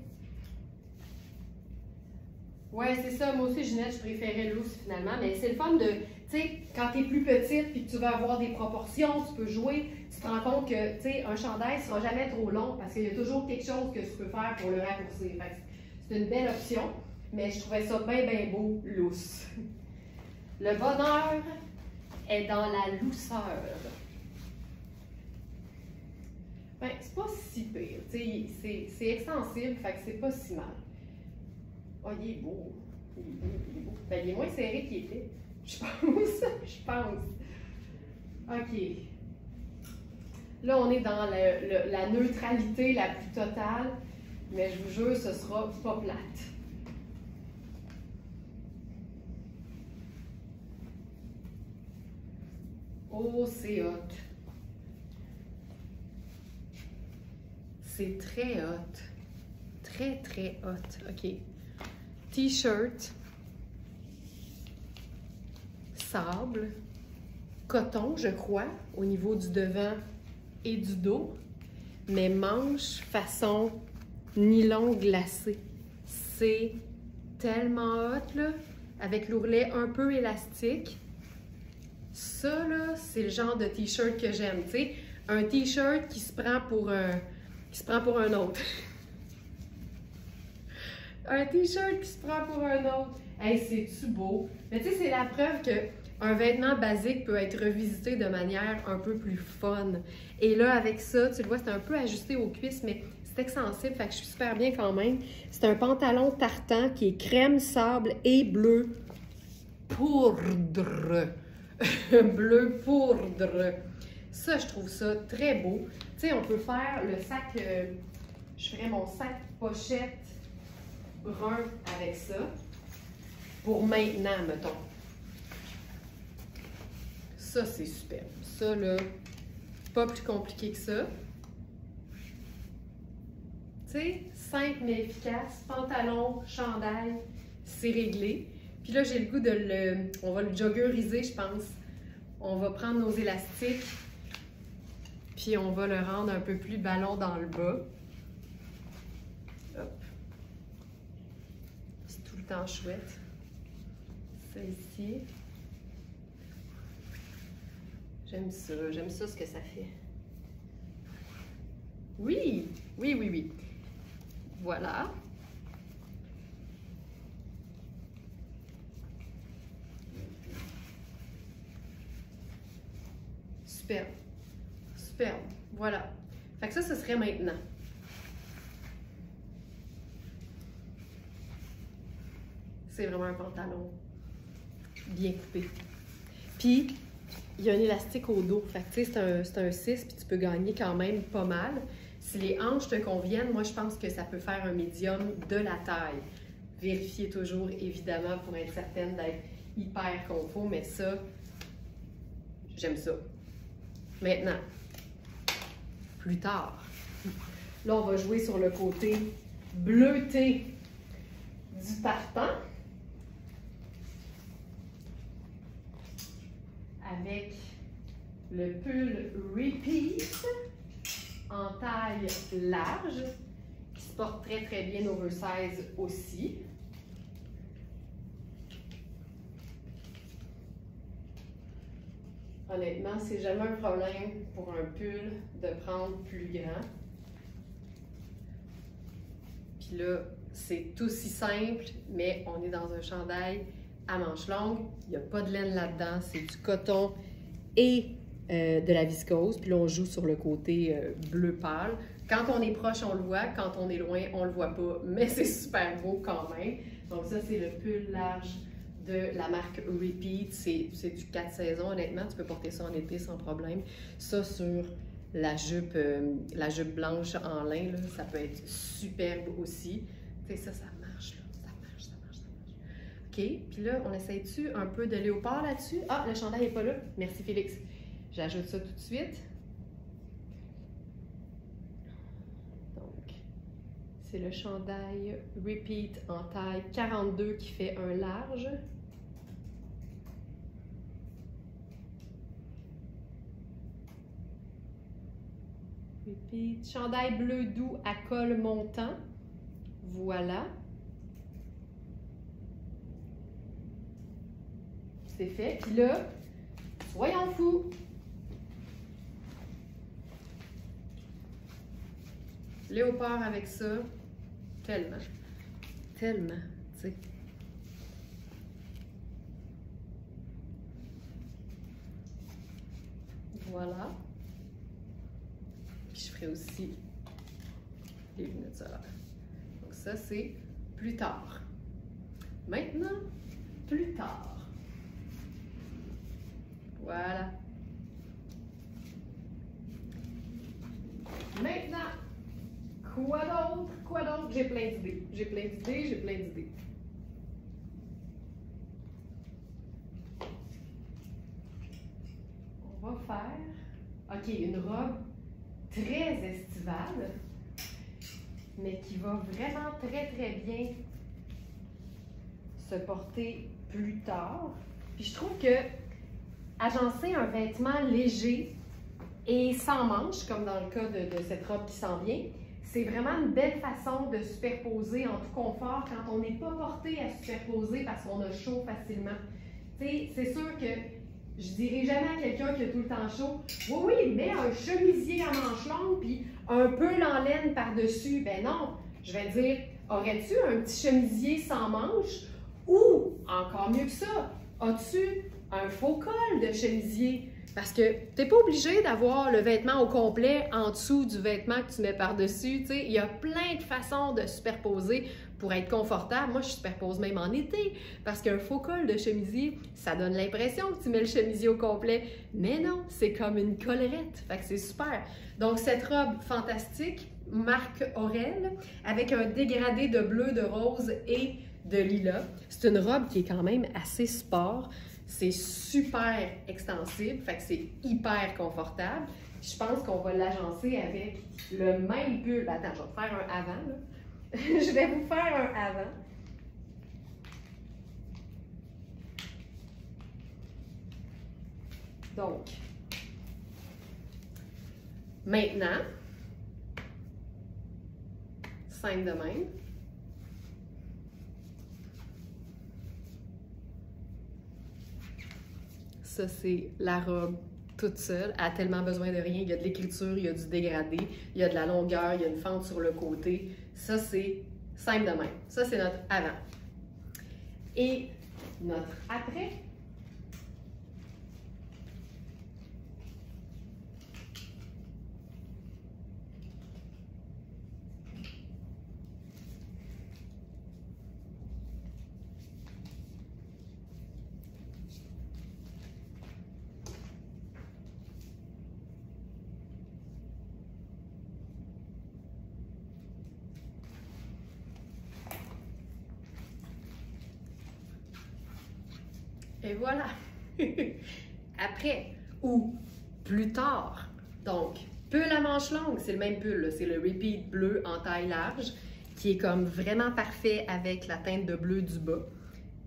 Ouais, c'est ça. Moi aussi, Ginette, je préférais loose finalement. Mais c'est le fun de, tu sais, quand tu es plus petite puis que tu veux avoir des proportions, tu peux jouer, tu te rends compte que, tu sais, un chandail ne sera jamais trop long parce qu'il y a toujours quelque chose que tu peux faire pour le raccourcir. C'est une belle option, mais je trouvais ça bien, bien beau, loose. Le bonheur est dans la douceur. Ben, c'est pas si pire. Tu sais, c'est extensible, fait que c'est pas si mal. Oh, il est beau. Il est beau, il est beau. Ben, il est moins serré qu'il était. Je pense. OK. Là, on est dans la neutralité la plus totale, mais je vous jure, ce sera pas plate. Oh, c'est hot. C'est très hot. Très, très hot. OK. T-shirt. Sable. Coton, je crois, au niveau du devant et du dos. Mais manches façon nylon glacé. C'est tellement hot, là, avec l'ourlet un peu élastique. Ça, là, c'est le genre de t-shirt que j'aime, tu sais. Un t-shirt qui se prend pour un autre. Un t-shirt qui se prend pour un autre. Hey, c'est-tu beau? Mais tu sais, c'est la preuve qu'un vêtement basique peut être revisité de manière un peu plus fun. Et là, avec ça, tu le vois, c'est un peu ajusté aux cuisses, mais c'est extensible, fait que je suis super bien quand même. C'est un pantalon tartan qui est crème, sable et bleu poudre. Bleu poudre. Ça, je trouve ça très beau. Tu sais, on peut faire le sac, je ferais mon sac pochette brun avec ça. Pour maintenant, mettons. Ça, c'est super. Ça, là, pas plus compliqué que ça. Tu sais, simple mais efficace. Pantalon, chandail, c'est réglé. Puis là, j'ai le goût de on va le joggeriser, je pense. On va prendre nos élastiques, puis on va le rendre un peu plus ballon dans le bas. Hop. C'est tout le temps chouette. Ça ici. J'aime ça ce que ça fait. Oui, oui, oui, oui. Voilà. Superbe. Superbe. Voilà. Fait que ça, ce serait maintenant. C'est vraiment un pantalon bien coupé. Puis, il y a un élastique au dos. Fait que tu sais, c'est un 6, puis tu peux gagner quand même pas mal. Si les hanches te conviennent, moi, je pense que ça peut faire un médium de la taille. Vérifiez toujours, évidemment, pour être certaine d'être hyper confort, mais ça, j'aime ça. Maintenant, plus tard, là, on va jouer sur le côté bleuté du tartan avec le pull Repeat en taille large qui se porte très très bien oversize aussi. Honnêtement, c'est jamais un problème pour un pull de prendre plus grand. Puis là, c'est aussi simple, mais on est dans un chandail à manches longues. Il n'y a pas de laine là-dedans, c'est du coton et de la viscose. Puis là, on joue sur le côté bleu pâle. Quand on est proche, on le voit. Quand on est loin, on le voit pas. Mais c'est super beau quand même. Donc ça, c'est le pull large de la marque Repeat. C'est du 4 saisons, honnêtement. Tu peux porter ça en été sans problème. Ça, sur la jupe blanche en lin, là, ça peut être superbe aussi. Tu sais, ça marche, là. Ça marche. OK. Puis là, on essaie-tu un peu de léopard là-dessus? Ah, le chandail n'est pas là. Merci, Félix. J'ajoute ça tout de suite. Donc, c'est le chandail Repeat en taille 42 qui fait un large. Repeat. Chandail bleu doux à col montant. Voilà. C'est fait. Puis là, soyons fous. Léopard avec ça, tellement, tu sais. Voilà. Puis je ferai aussi les lunettes solaires. Donc ça, c'est plus tard. Maintenant, plus tard. Voilà. Maintenant, quoi d'autre? Quoi d'autre? J'ai plein d'idées. On va faire, OK, une robe très estivale. mais qui va vraiment très bien se porter plus tard. Puis je trouve que agencer un vêtement léger et sans manches, comme dans le cas de cette robe qui s'en vient, c'est vraiment une belle façon de superposer en tout confort quand on n'est pas porté à superposer parce qu'on a chaud facilement. Tu sais, c'est sûr que je dirais jamais à quelqu'un qui a tout le temps chaud, oui, mets un chemisier à manches longues puis un peu en laine par-dessus. Ben non, je vais dire, aurais-tu un petit chemisier sans manches ou, encore mieux que ça, as-tu un faux col de chemisier? Parce que tu n'es pas obligé d'avoir le vêtement au complet en dessous du vêtement que tu mets par-dessus. Il y a plein de façons de superposer pour être confortable. Moi, je superpose même en été parce qu'un faux col de chemisier, ça donne l'impression que tu mets le chemisier au complet. Mais non, c'est comme une collerette. Fait que c'est super. Donc, cette robe fantastique, marque Aurel, avec un dégradé de bleu, de rose et de lilas. C'est une robe qui est quand même assez sport. C'est super extensible, fait que c'est hyper confortable. Je pense qu'on va l'agencer avec le même pull. Attends, je vais te faire un avant, là. Je vais vous faire un avant. Donc, maintenant, simple de même. Ça, c'est la robe toute seule. Elle a tellement besoin de rien. Il y a de l'écriture, il y a du dégradé, il y a de la longueur, il y a une fente sur le côté. Ça, c'est simple de même. Ça, c'est notre avant. Et notre après. Et voilà. Après ou plus tard. Donc, pull à manches longues, c'est le même pull, c'est le repeat bleu en taille large qui est comme vraiment parfait avec la teinte de bleu du bas.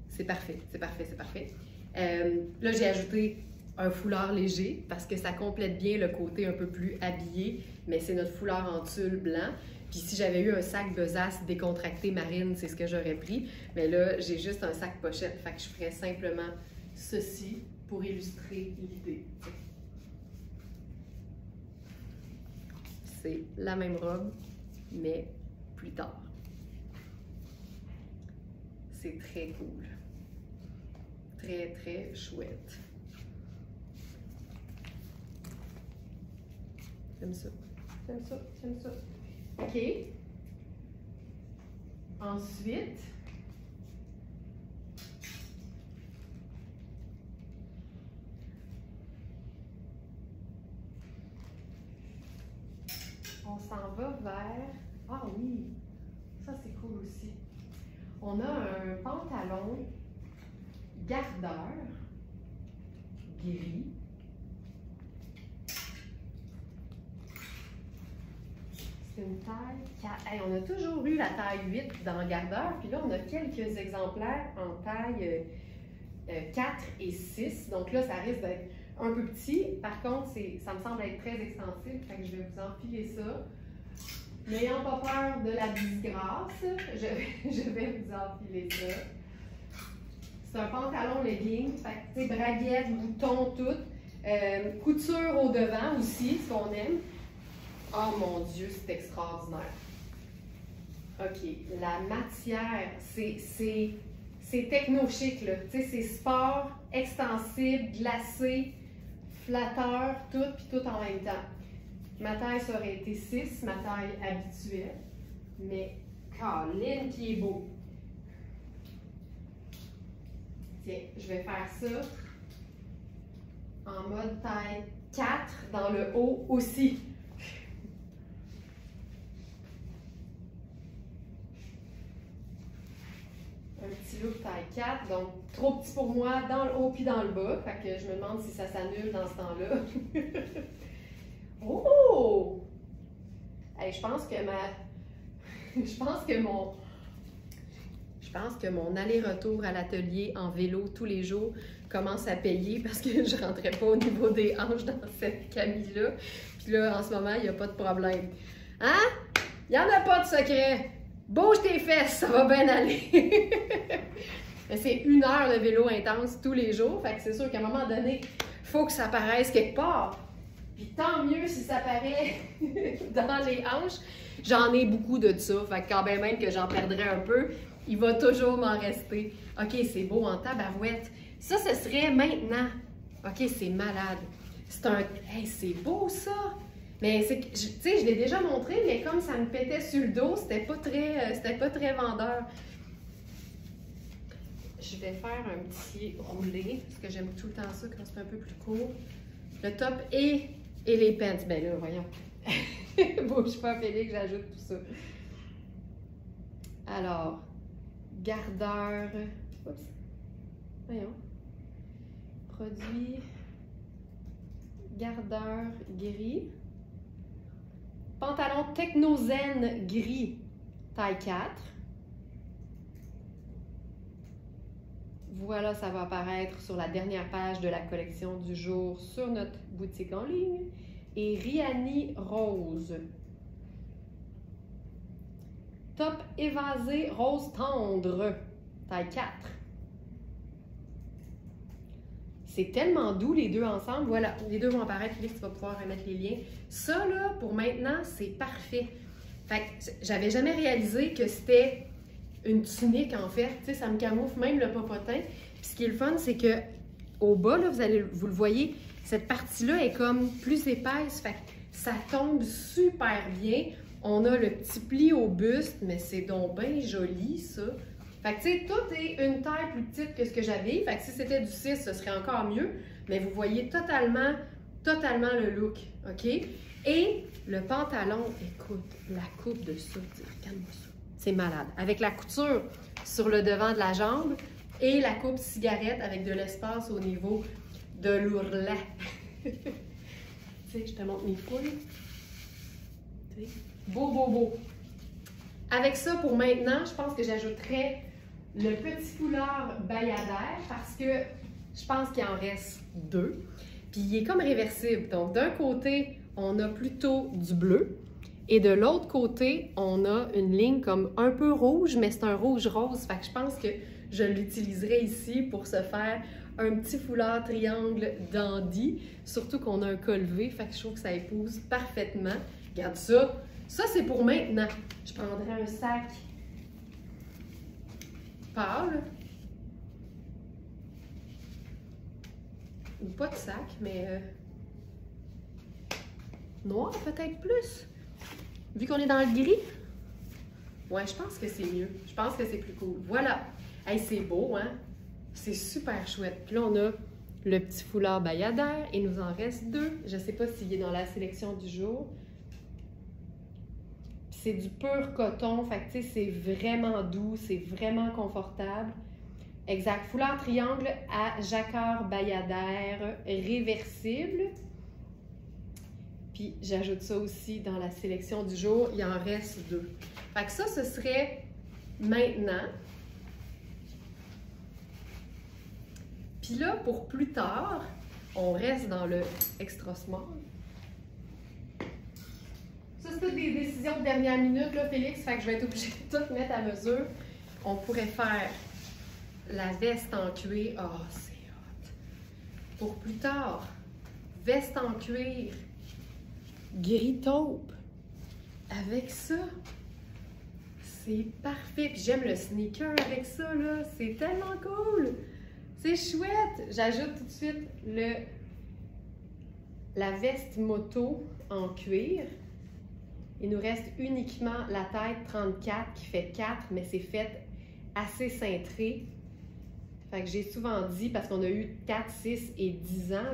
C'est parfait, c'est parfait, c'est parfait. Là, j'ai ajouté un foulard léger parce que ça complète bien le côté un peu plus habillé, mais c'est notre foulard en tulle blanc. Puis si j'avais eu un sac besace décontracté marine, c'est ce que j'aurais pris. Mais là, j'ai juste un sac pochette, fait que je ferais simplement ceci pour illustrer l'idée. C'est la même robe, mais plus tard. C'est très cool. Très, très chouette. J'aime ça. J'aime ça. J'aime ça. OK. Ensuite, on s'en va vers... Ah oui, ça c'est cool aussi. On a un pantalon gardeur gris. C'est une taille 4. Hey, on a toujours eu la taille 8 dans le gardeur, puis là on a quelques exemplaires en taille 4 et 6. Donc là, ça risque d'être un peu petit. Par contre, ça me semble être très extensible, fait que je vais vous enfiler ça. N'ayant pas peur de la disgrâce, je vais vous enfiler ça. C'est un pantalon legging, fait que braguettes, boutons, tout. Couture au devant aussi, ce qu'on aime. Oh mon Dieu, c'est extraordinaire. OK, la matière, c'est techno-chic, là. Tu sais, c'est sport, extensible, glacé, flatteur, tout, puis tout en même temps. Ma taille, ça aurait été 6, ma taille habituelle. Mais, Caroline, qui est beau. Tiens, je vais faire ça en mode taille 4 dans le haut aussi. Un petit look taille 4, donc trop petit pour moi dans le haut puis dans le bas. Fait que je me demande si ça s'annule dans ce temps-là. Oh! Hey, je pense que Je pense que mon aller-retour à l'atelier en vélo tous les jours commence à payer parce que je rentrais pas au niveau des hanches dans cette camille-là. Puis là, en ce moment, il n'y a pas de problème. Hein? Il n'y en a pas de secret. Bouge tes fesses, ça va bien aller. C'est 1 heure de vélo intense tous les jours. Fait que c'est sûr qu'à un moment donné, il faut que ça paraisse quelque part. Puis tant mieux si ça paraît dans les hanches. J'en ai beaucoup de ça. Fait que quand même que j'en perdrais un peu, il va toujours m'en rester. OK, c'est beau en tabarouette. Ça, ce serait maintenant. OK, c'est malade. C'est un... Hey, c'est beau, ça! Mais c'est que, tu sais, je l'ai déjà montré, mais comme ça me pétait sur le dos, c'était pas très vendeur. Je vais faire un petit roulé, parce que j'aime tout le temps ça quand c'est un peu plus court. Le top et les pants. Ben là, voyons. Bouge pas, Félix, j'ajoute tout ça. Alors, gardeur. Oups. Voyons. Produit. Gardeur gris. Pantalon Technozen gris, taille 4. Voilà, ça va apparaître sur la dernière page de la collection du jour sur notre boutique en ligne. Et Riani rose. Top évasé rose tendre, taille 4. C'est tellement doux les deux ensemble. Voilà, les deux vont apparaître. Félix, tu vas pouvoir remettre les liens. Ça, là, pour maintenant, c'est parfait. Fait que j'avais jamais réalisé que c'était une tunique, en fait. Tu sais, ça me camoufle même le popotin. Puis ce qui est le fun, c'est que au bas, là, vous le voyez, cette partie-là est comme plus épaisse. Fait que ça tombe super bien. On a le petit pli au buste, mais c'est donc bien joli, ça. Fait que, tu sais, tout est une taille plus petite que ce que j'avais. Fait que si c'était du 6, ce serait encore mieux. Mais vous voyez totalement le look, OK? Et le pantalon, écoute, la coupe de ça, regarde-moi ça. C'est malade. Avec la couture sur le devant de la jambe et la coupe cigarette avec de l'espace au niveau de l'ourlet. Tu sais, je te montre mes fouilles. Tu sais, beau, beau, beau. Avec ça, pour maintenant, je pense que j'ajouterais le petit foulard bayadère parce que je pense qu'il en reste 2. Puis il est comme réversible. Donc d'un côté, on a plutôt du bleu et de l'autre côté, on a une ligne comme un peu rouge, mais c'est un rouge rose. Fait que je pense que je l'utiliserai ici pour se faire un petit foulard triangle dandy. Surtout qu'on a un col V, fait que je trouve que ça épouse parfaitement. Regarde ça. Ça, c'est pour maintenant. Je prendrai un sac pâle. Ou pas de sac, mais noir peut-être plus. Vu qu'on est dans le gris. Ouais, je pense que c'est mieux. Je pense que c'est plus cool. Voilà. Hey, c'est beau, hein? C'est super chouette. Puis là, on a le petit foulard bayadère. Il nous en reste 2. Je ne sais pas s'il est dans la sélection du jour. C'est du pur coton, fait que tu sais, c'est vraiment doux, c'est vraiment confortable. Exact. Foulard triangle à jacquard bayadère réversible. Puis j'ajoute ça aussi dans la sélection du jour. Il en reste 2. Fait que ça, ce serait maintenant. Puis là, pour plus tard, on reste dans le extra small. Ça, c'est toutes des décisions de dernière minute, là, Félix. Fait que je vais être obligée de tout mettre à mesure. On pourrait faire la veste en cuir. Oh, c'est hot. Pour plus tard, veste en cuir, gris taupe. Avec ça, c'est parfait. Puis j'aime le sneaker avec ça, là. C'est tellement cool. C'est chouette. J'ajoute tout de suite la veste moto en cuir. Il nous reste uniquement la taille 34 qui fait 4, mais c'est fait assez cintré. Fait que j'ai souvent dit, parce qu'on a eu 4, 6 et 10 ans,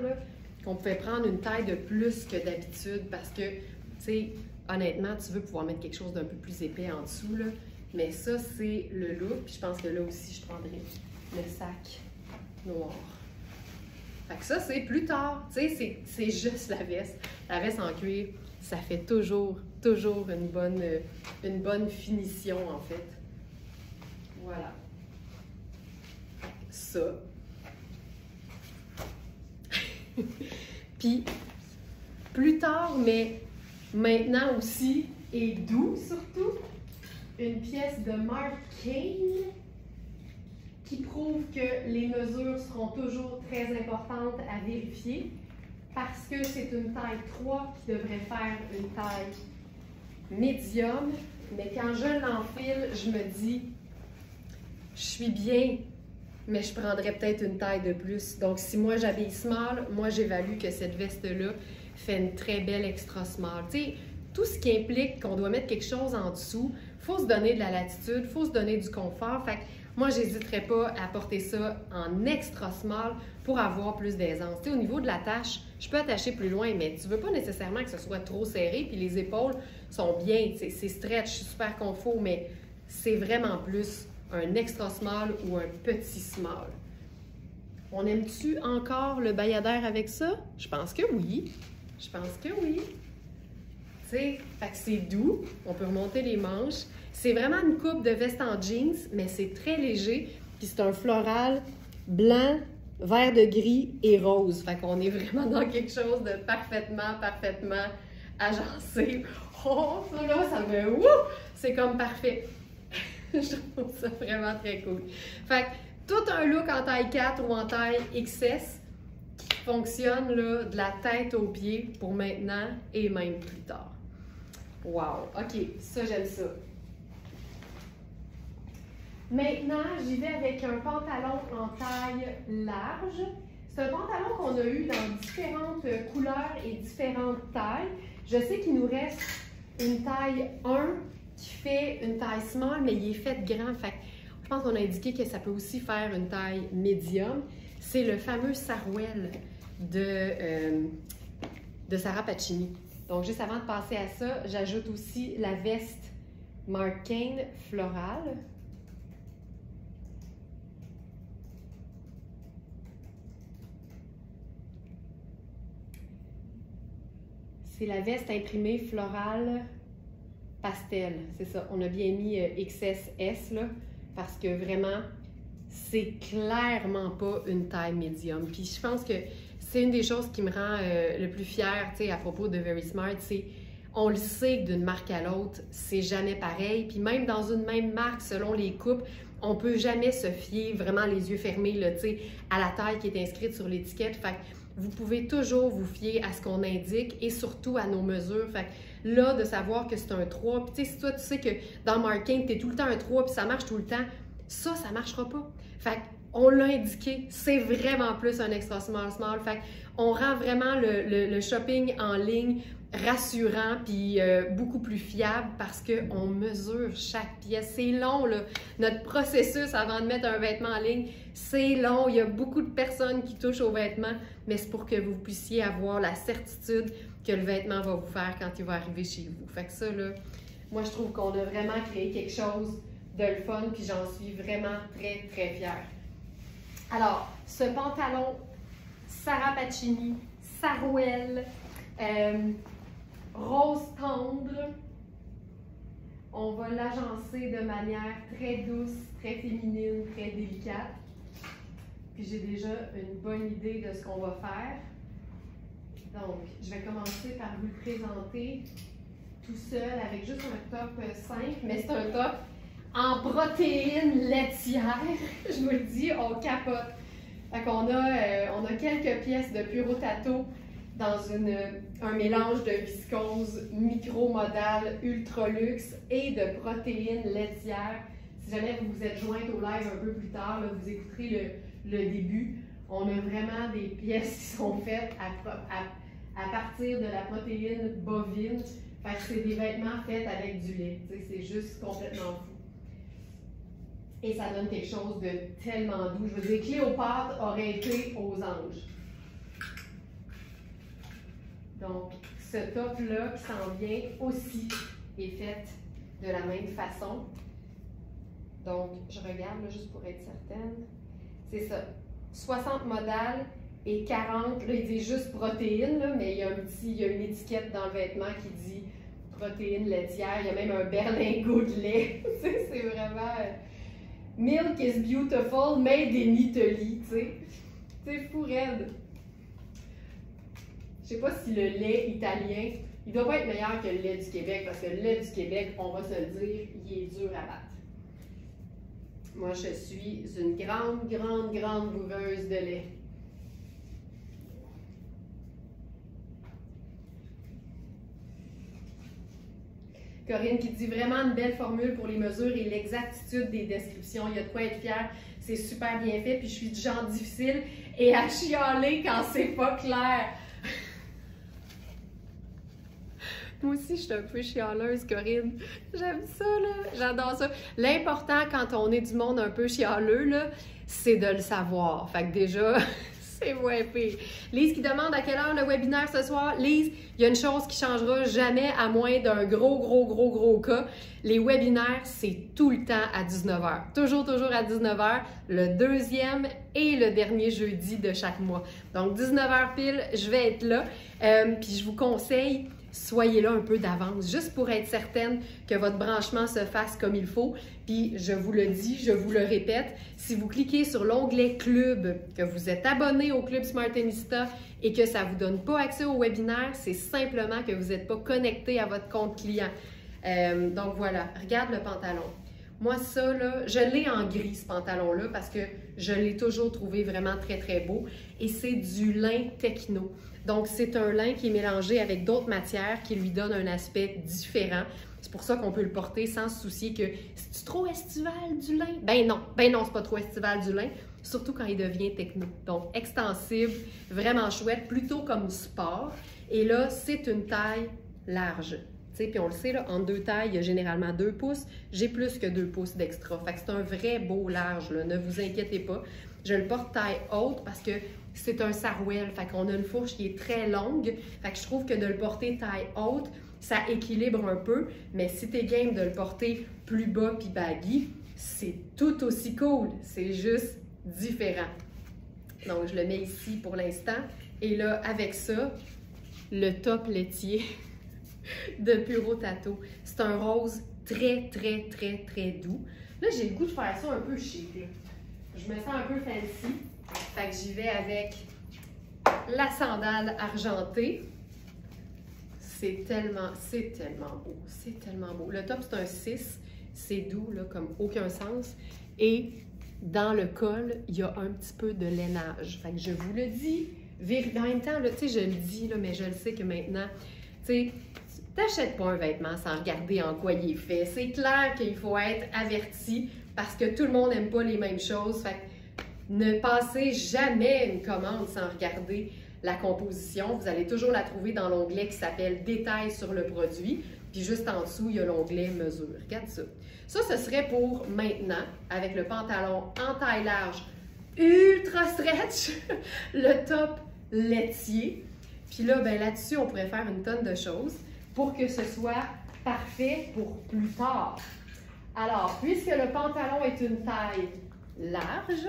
qu'on pouvait prendre une taille de plus que d'habitude parce que, tu sais, honnêtement, tu veux pouvoir mettre quelque chose d'un peu plus épais en dessous, là. Mais ça, c'est le look. Puis je pense que là aussi, je prendrai le sac noir. Fait que ça, c'est plus tard. Tu sais, c'est juste la veste. La veste en cuir, ça fait toujours une bonne finition, en fait. Voilà. Ça. Puis, plus tard, mais maintenant aussi, et doux surtout, une pièce de Mark Kane qui prouve que les mesures seront toujours très importantes à vérifier parce que c'est une taille 3 qui devrait faire une taille médium. Mais quand je l'enfile, je me dis, je suis bien, mais je prendrais peut-être une taille de plus. Donc, si moi j'habille small, moi j'évalue que cette veste-là fait une très belle extra small. Tu sais, tout ce qui implique qu'on doit mettre quelque chose en dessous, il faut se donner de la latitude, il faut se donner du confort. Fait que moi, j'hésiterais pas à porter ça en extra small pour avoir plus d'aisance. Tu sais, au niveau de la tache, je peux attacher plus loin, mais tu veux pas nécessairement que ce soit trop serré, puis les épaules sont bien, c'est stretch, super confort, mais c'est vraiment plus un extra small ou un petit small. On aime-tu encore le bayadère avec ça? Je pense que oui. Je pense que oui. Tu sais, fait que c'est doux. On peut remonter les manches. C'est vraiment une coupe de veste en jeans, mais c'est très léger. Puis c'est un floral blanc, vert de gris et rose. Fait qu'on est vraiment dans quelque chose de parfaitement agencé. Oh, ça là, ça me... Wouh! C'est comme parfait. Je trouve ça vraiment très cool. Fait que tout un look en taille 4 ou en taille XS qui fonctionne là, de la tête aux pieds pour maintenant et même plus tard. Wow! OK, ça, j'aime ça. Maintenant, j'y vais avec un pantalon en taille large. C'est un pantalon qu'on a eu dans différentes couleurs et différentes tailles. Je sais qu'il nous reste une taille 1 qui fait une taille small, mais il est fait grand. Fait que je pense qu'on a indiqué que ça peut aussi faire une taille médium. C'est le fameux sarouel de Sarah Pacini. Donc, juste avant de passer à ça, j'ajoute aussi la veste Mark Kane florale. C'est la veste imprimée florale pastel, c'est ça. On a bien mis XSS là, parce que vraiment, c'est clairement pas une taille médium. Puis je pense que c'est une des choses qui me rend le plus fière, tu sais, à propos de Very Smart, c'est on le sait que d'une marque à l'autre, c'est jamais pareil. Puis même dans une même marque, selon les coupes, on peut jamais se fier vraiment les yeux fermés là, tu sais, à la taille qui est inscrite sur l'étiquette. Fait que vous pouvez toujours vous fier à ce qu'on indique et surtout à nos mesures. Fait que là, de savoir que c'est un 3, puis tu sais, si toi, tu sais que dans Marking, tu es tout le temps un 3, puis ça marche tout le temps, ça marchera pas. Fait qu'on l'a indiqué, c'est vraiment plus un extra small. Fait qu'on rend vraiment le shopping en ligne rassurant puis beaucoup plus fiable parce qu'on mesure chaque pièce. C'est long, là. Notre processus avant de mettre un vêtement en ligne, c'est long. Il y a beaucoup de personnes qui touchent aux vêtements, mais c'est pour que vous puissiez avoir la certitude que le vêtement va vous faire quand il va arriver chez vous. Fait que ça, là, moi, je trouve qu'on a vraiment créé quelque chose de le fun, puis j'en suis vraiment très, très fière. Alors, ce pantalon Sarah Pacini, sarouel, rose tendre, on va l'agencer de manière très douce, très féminine, très délicate. Puis j'ai déjà une bonne idée de ce qu'on va faire. Donc, je vais commencer par vous le présenter tout seul avec juste un top simple, mais c'est un top en protéines laitières. Je vous le dis, on capote. Fait qu'on on a quelques pièces de Puro Tato dans un mélange de viscose micro-modal ultra luxe et de protéines laitières. Si jamais vous vous êtes jointe au live un peu plus tard, là, vous écouterez le début. On a vraiment des pièces qui sont faites à partir de la protéine bovine. Fait que c'est des vêtements faits avec du lait. C'est juste complètement fou. Et ça donne quelque chose de tellement doux. Je veux dire, Cléopâtre aurait été aux anges. Donc, ce top-là qui s'en vient aussi est fait de la même façon. Donc, je regarde là, juste pour être certaine. C'est ça. 60 modales et 40, là, il dit juste protéines, là, mais il y a une étiquette dans le vêtement qui dit protéines laitières. Il y a même un berlingot de lait. C'est vraiment... Milk is beautiful, made in Italy, tu sais. C'est fou raide. Je sais pas si le lait italien, il doit pas être meilleur que le lait du Québec, parce que le lait du Québec, on va se le dire, il est dur à battre. Moi, je suis une grande, grande, grande bouveuse de lait. Corinne qui dit vraiment une belle formule pour les mesures et l'exactitude des descriptions. Il y a de quoi être fier. C'est super bien fait. Puis je suis du genre difficile et à chialer quand c'est pas clair. Moi aussi, je suis un peu chialeuse, Corinne. J'aime ça, là. J'adore ça. L'important, quand on est du monde un peu chialeux, là, c'est de le savoir. Fait que déjà, c'est moins pire. Lise qui demande à quelle heure le webinaire ce soir. Lise, il y a une chose qui changera jamais à moins d'un gros cas. Les webinaires, c'est tout le temps à 19h. Toujours à 19h, le deuxième et le dernier jeudi de chaque mois. Donc, 19h pile, je vais être là. Puis je vous conseille, soyez là un peu d'avance, juste pour être certaine que votre branchement se fasse comme il faut. Puis je vous le dis, je vous le répète, si vous cliquez sur l'onglet Club, que vous êtes abonné au Club Smartemmista et que ça ne vous donne pas accès au webinaire, c'est simplement que vous n'êtes pas connecté à votre compte client. Donc voilà, regarde le pantalon. Moi, ça, là, je l'ai en gris, ce pantalon-là, parce que je l'ai toujours trouvé vraiment très beau. Et c'est du lin techno. Donc, c'est un lin qui est mélangé avec d'autres matières qui lui donnent un aspect différent. C'est pour ça qu'on peut le porter sans se soucier que c'est-tu trop estival du lin? Ben non, c'est pas trop estival du lin, surtout quand il devient techno. Donc, extensible, vraiment chouette, plutôt comme sport. Et là, c'est une taille large. Puis on le sait, là, en deux tailles, il y a généralement 2 pouces. J'ai plus que 2 pouces d'extra. Fait que c'est un vrai beau large, là. Ne vous inquiétez pas. Je le porte taille haute parce que c'est un sarouel. Fait qu'on a une fourche qui est très longue. Fait que je trouve que de le porter taille haute, ça équilibre un peu. Mais si t'es game de le porter plus bas puis baggy, c'est tout aussi cool. C'est juste différent. Donc, je le mets ici pour l'instant. Et là, avec ça, le top laitier de Puro Tato. C'est un rose très doux. Là, j'ai le goût de faire ça un peu chic, là. Je me sens un peu fancy. Fait que j'y vais avec la sandale argentée. C'est tellement beau. C'est tellement beau. Le top, c'est un 6. C'est doux, là, comme aucun sens. Et dans le col, il y a un petit peu de lainage. Fait que je vous le dis. En même temps, tu sais, je le dis, là, mais je le sais que maintenant, tu sais, t'achètes pas un vêtement sans regarder en quoi il est fait. C'est clair qu'il faut être averti parce que tout le monde n'aime pas les mêmes choses. Fait que ne passez jamais une commande sans regarder la composition. Vous allez toujours la trouver dans l'onglet qui s'appelle « Détails sur le produit ». Puis juste en dessous, il y a l'onglet « Mesure ». Regarde ça. Ça, ce serait pour maintenant, avec le pantalon en taille large, ultra stretch, le top laitier. Puis là, ben là-dessus, on pourrait faire une tonne de choses pour que ce soit parfait pour plus tard. Alors, puisque le pantalon est une taille large,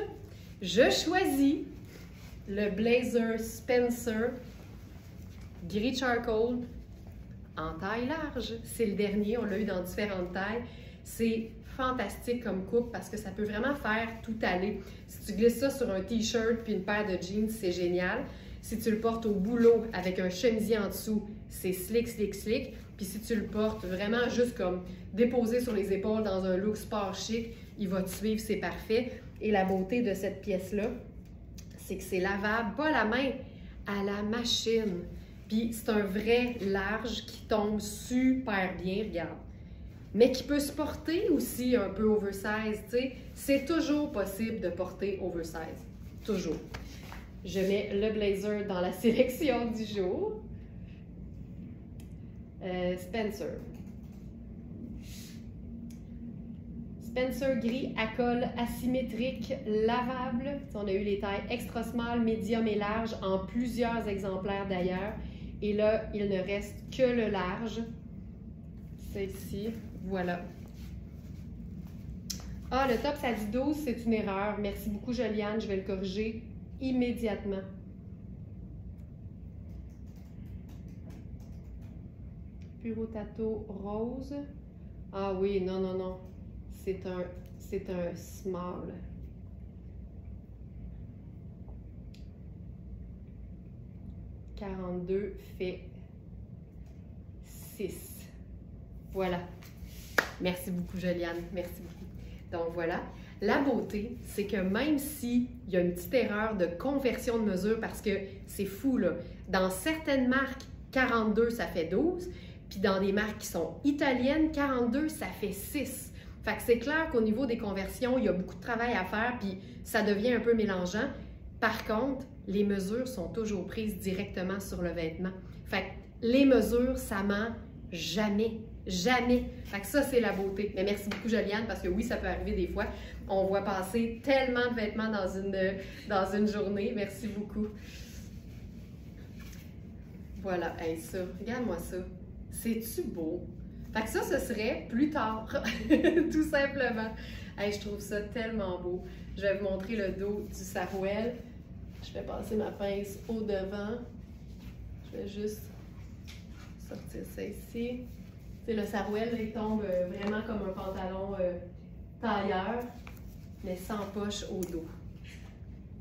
je choisis le blazer Spencer gris charcoal en taille large. C'est le dernier, on l'a eu dans différentes tailles. C'est fantastique comme coupe parce que ça peut vraiment faire tout aller. Si tu glisses ça sur un t-shirt puis une paire de jeans, c'est génial. Si tu le portes au boulot avec un chemisier en dessous, c'est slick. Puis si tu le portes vraiment juste comme déposé sur les épaules dans un look sport chic, il va te suivre, c'est parfait. Et la beauté de cette pièce-là, c'est que c'est lavable, pas à la main, à la machine. Puis c'est un vrai large qui tombe super bien, regarde. Mais qui peut se porter aussi un peu oversize, tu sais. C'est toujours possible de porter oversize. Toujours. Je mets le blazer dans la sélection du jour. Spencer. Spencer gris à col asymétrique, lavable. On a eu les tailles extra small, médium et large en plusieurs exemplaires d'ailleurs. Et là, il ne reste que le large. Celle-ci, voilà. Ah, le top, ça dit 12, c'est une erreur. Merci beaucoup, Joliane. Je vais le corriger immédiatement. Puro Tato rose. Ah oui, non, non, non. C'est un small. « 42 fait 6. » Voilà. Merci beaucoup, Joliane. Merci beaucoup. Donc voilà. La beauté, c'est que même s'il y a une petite erreur de conversion de mesure, parce que c'est fou, là, dans certaines marques, 42, ça fait 12, puis dans des marques qui sont italiennes, 42, ça fait 6. Fait que c'est clair qu'au niveau des conversions, il y a beaucoup de travail à faire, puis ça devient un peu mélangeant. Par contre, les mesures sont toujours prises directement sur le vêtement. Fait que les mesures, ça ment jamais. Jamais. Fait que ça, c'est la beauté. Mais merci beaucoup, Joliane, parce que oui, ça peut arriver des fois. On voit passer tellement de vêtements dans une journée. Merci beaucoup. Voilà. Hey, ça, regarde-moi ça. C'est-tu beau? Fait que ça, ce serait plus tard, tout simplement. Hey, je trouve ça tellement beau. Je vais vous montrer le dos du sarouel. Je vais passer ma pince au devant. Je vais juste sortir ça ici. T'sais, le sarouel, il tombe vraiment comme un pantalon tailleur, mais sans poche au dos.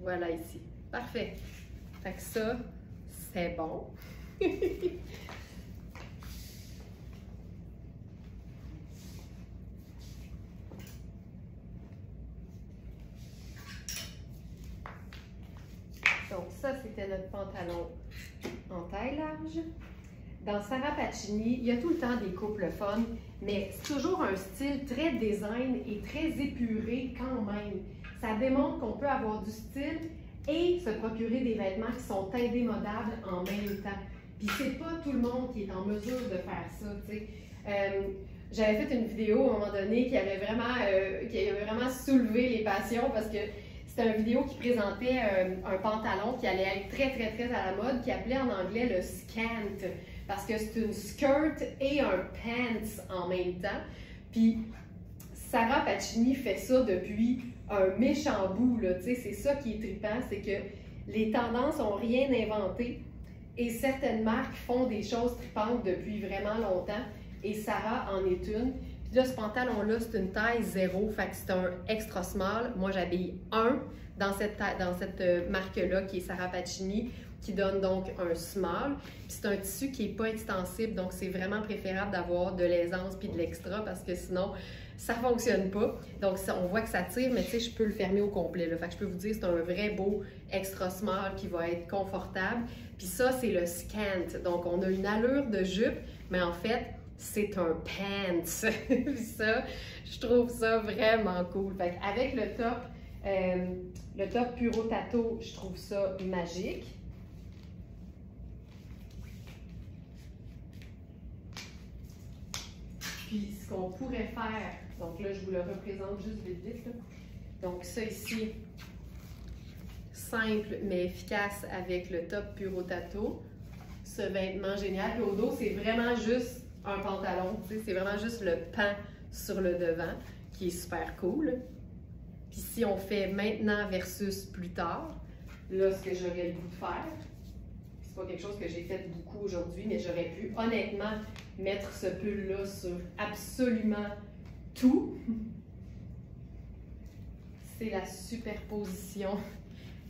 Voilà ici. Parfait. Fait que ça, c'est bon. Donc ça, c'était notre pantalon en taille large. Dans Sarah Pacini, il y a tout le temps des couples fun, mais c'est toujours un style très design et très épuré quand même. Ça démontre qu'on peut avoir du style et se procurer des vêtements qui sont indémodables en même temps. Puis c'est pas tout le monde qui est en mesure de faire ça, tu sais. J'avais fait une vidéo à un moment donné qui avait vraiment soulevé les passions parce que c'était une vidéo qui présentait un pantalon qui allait être très, très, très à la mode, qui appelait en anglais le scant. Parce que c'est une skirt et un pants en même temps. Puis Sarah Pacini fait ça depuis un méchant bout, là. Tu sais, c'est ça qui est trippant, c'est que les tendances n'ont rien inventé et certaines marques font des choses trippantes depuis vraiment longtemps et Sarah en est une. Puis là, ce pantalon-là, c'est une taille 0, fait que c'est un extra small. Moi, j'habille 1 dans cette marque-là qui est Sarah Pacini, qui donne donc un small. C'est un tissu qui n'est pas extensible, donc c'est vraiment préférable d'avoir de l'aisance puis de l'extra parce que sinon, ça ne fonctionne pas. Donc, on voit que ça tire, mais tu sais, je peux le fermer au complet. Là. Fait que je peux vous dire, c'est un vrai beau extra small qui va être confortable. Puis ça, c'est le scant. Donc, on a une allure de jupe, mais en fait, c'est un pants. Ça, je trouve ça vraiment cool. Fait qu'avec le top Puro Tato, je trouve ça magique. Puis, ce qu'on pourrait faire, donc là, je vous le représente juste vite, vite. Là. Donc, ça ici, simple mais efficace avec le top Puro Tato. Ce vêtement génial. Puis au dos, c'est vraiment juste un pantalon, tu sais, c'est vraiment juste le pan sur le devant qui est super cool. Puis si on fait maintenant versus plus tard, là, ce que j'aurais le goût de faire, c'est pas quelque chose que j'ai fait beaucoup aujourd'hui, mais j'aurais pu honnêtement mettre ce pull-là sur absolument tout. C'est la superposition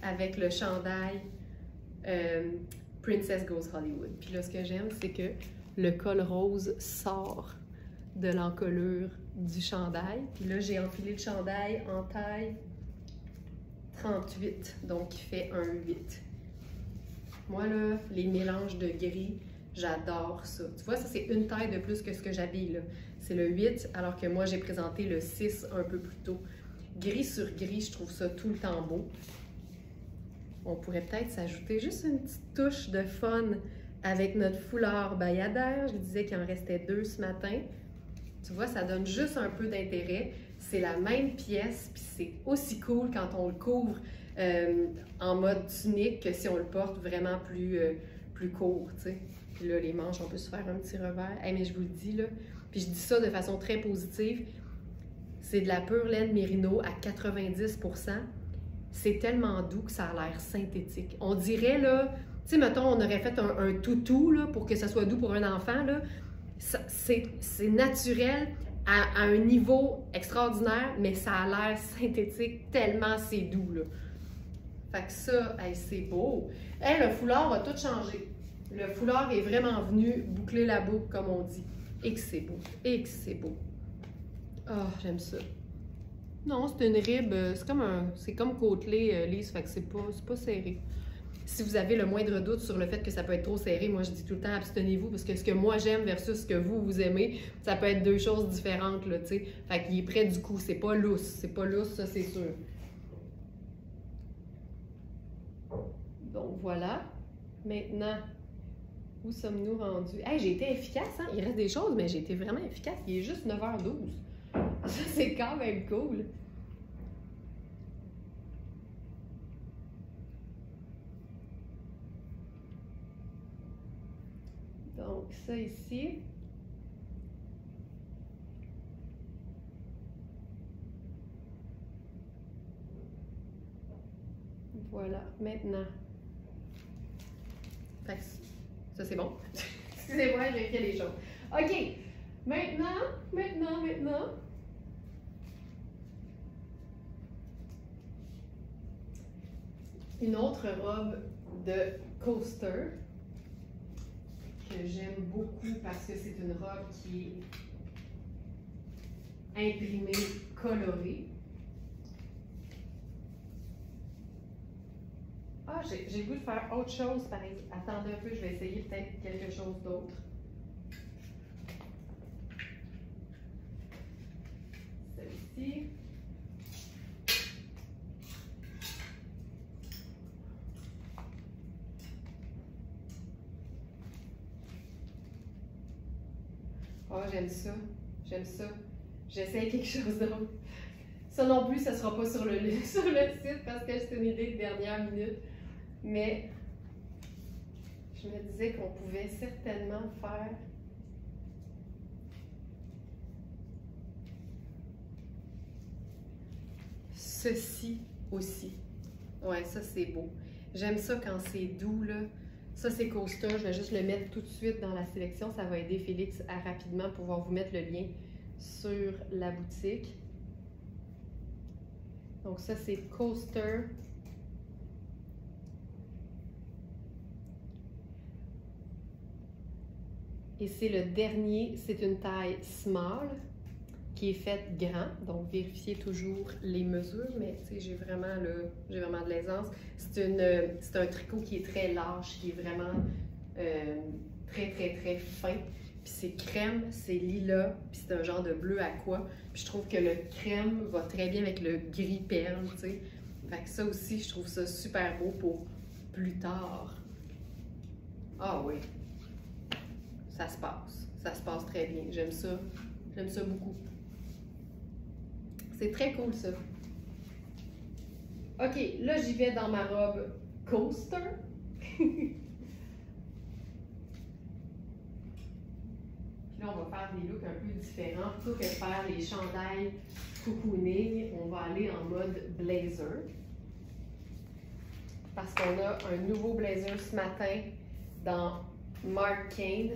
avec le chandail Princess Goes Hollywood. Puis là, ce que j'aime, c'est que le col rose sort de l'encolure du chandail. Puis là, j'ai enfilé le chandail en taille 38, donc qui fait un 8. Moi, là, les mélanges de gris, j'adore ça. Tu vois, ça, c'est une taille de plus que ce que j'habille, là. C'est le 8, alors que moi, j'ai présenté le 6 un peu plus tôt. Gris sur gris, je trouve ça tout le temps beau. On pourrait peut-être s'ajouter juste une petite touche de fun avec notre foulard bayadère. Je disais qu'il en restait 2 ce matin. Tu vois, ça donne juste un peu d'intérêt. C'est la même pièce, puis c'est aussi cool quand on le couvre en mode tunique que si on le porte vraiment plus court, tu sais. Puis là, les manches, on peut se faire un petit revers. Hey, mais je vous le dis, là, puis je dis ça de façon très positive, c'est de la pure laine mérino à 90%. C'est tellement doux que ça a l'air synthétique. On dirait, là, tu sais, mettons, on aurait fait un toutou, là, pour que ça soit doux pour un enfant, là. C'est naturel à un niveau extraordinaire, mais ça a l'air synthétique tellement c'est doux, là. Fait que ça, hey, c'est beau. Hey, le foulard a tout changé. Le foulard est vraiment venu boucler la boucle, comme on dit. Et que c'est beau. Et que c'est beau. Oh, j'aime ça. Non, c'est une ribe, c'est comme côtelé lisse, fait que c'est pas serré. Si vous avez le moindre doute sur le fait que ça peut être trop serré, moi je dis tout le temps abstenez-vous parce que ce que moi j'aime versus ce que vous aimez, ça peut être deux choses différentes, là, tu sais. Fait qu'il est près du cou, c'est pas lousse, ça c'est sûr. Donc voilà. Maintenant, où sommes-nous rendus? Hey, j'ai été efficace, hein? Il reste des choses, mais j'ai été vraiment efficace. Il est juste 9h12. Ça, c'est quand même cool. Donc, ça ici. Voilà, maintenant. Fait que ça, c'est bon. Excusez-moi, j'ai fait les choses. OK. Maintenant. Une autre robe de coaster que j'aime beaucoup parce que c'est une robe qui est imprimée, colorée. Ah, j'ai voulu faire autre chose, par exemple. Attendez un peu, je vais essayer peut-être quelque chose d'autre. Celle-ci. Oh, j'aime ça. J'essaie quelque chose d'autre. Ça non plus, ça ne sera pas sur le site parce que c'est une idée de dernière minute. Mais je me disais qu'on pouvait certainement faire ceci aussi. Ouais, ça c'est beau. J'aime ça quand c'est doux, là. Ça c'est coaster, je vais juste le mettre tout de suite dans la sélection. Ça va aider Félix à rapidement pouvoir vous mettre le lien sur la boutique. Donc ça c'est coaster. Et c'est le dernier, c'est une taille small qui est faite grand, donc vérifiez toujours les mesures, mais j'ai vraiment de l'aisance. C'est un tricot qui est très large, qui est vraiment très fin. Puis c'est crème, c'est lilas, puis c'est un genre de bleu aqua. Puis je trouve que le crème va très bien avec le gris perle, tu sais. Fait que ça aussi, je trouve ça super beau pour plus tard. Ah oui, ça se passe très bien. J'aime ça beaucoup. C'est très cool ça. Ok, là j'y vais dans ma robe coaster. Puis là on va faire des looks un peu différents. Plutôt que de faire les chandails cocooning, on va aller en mode blazer. Parce qu'on a un nouveau blazer ce matin dans Mark Kane.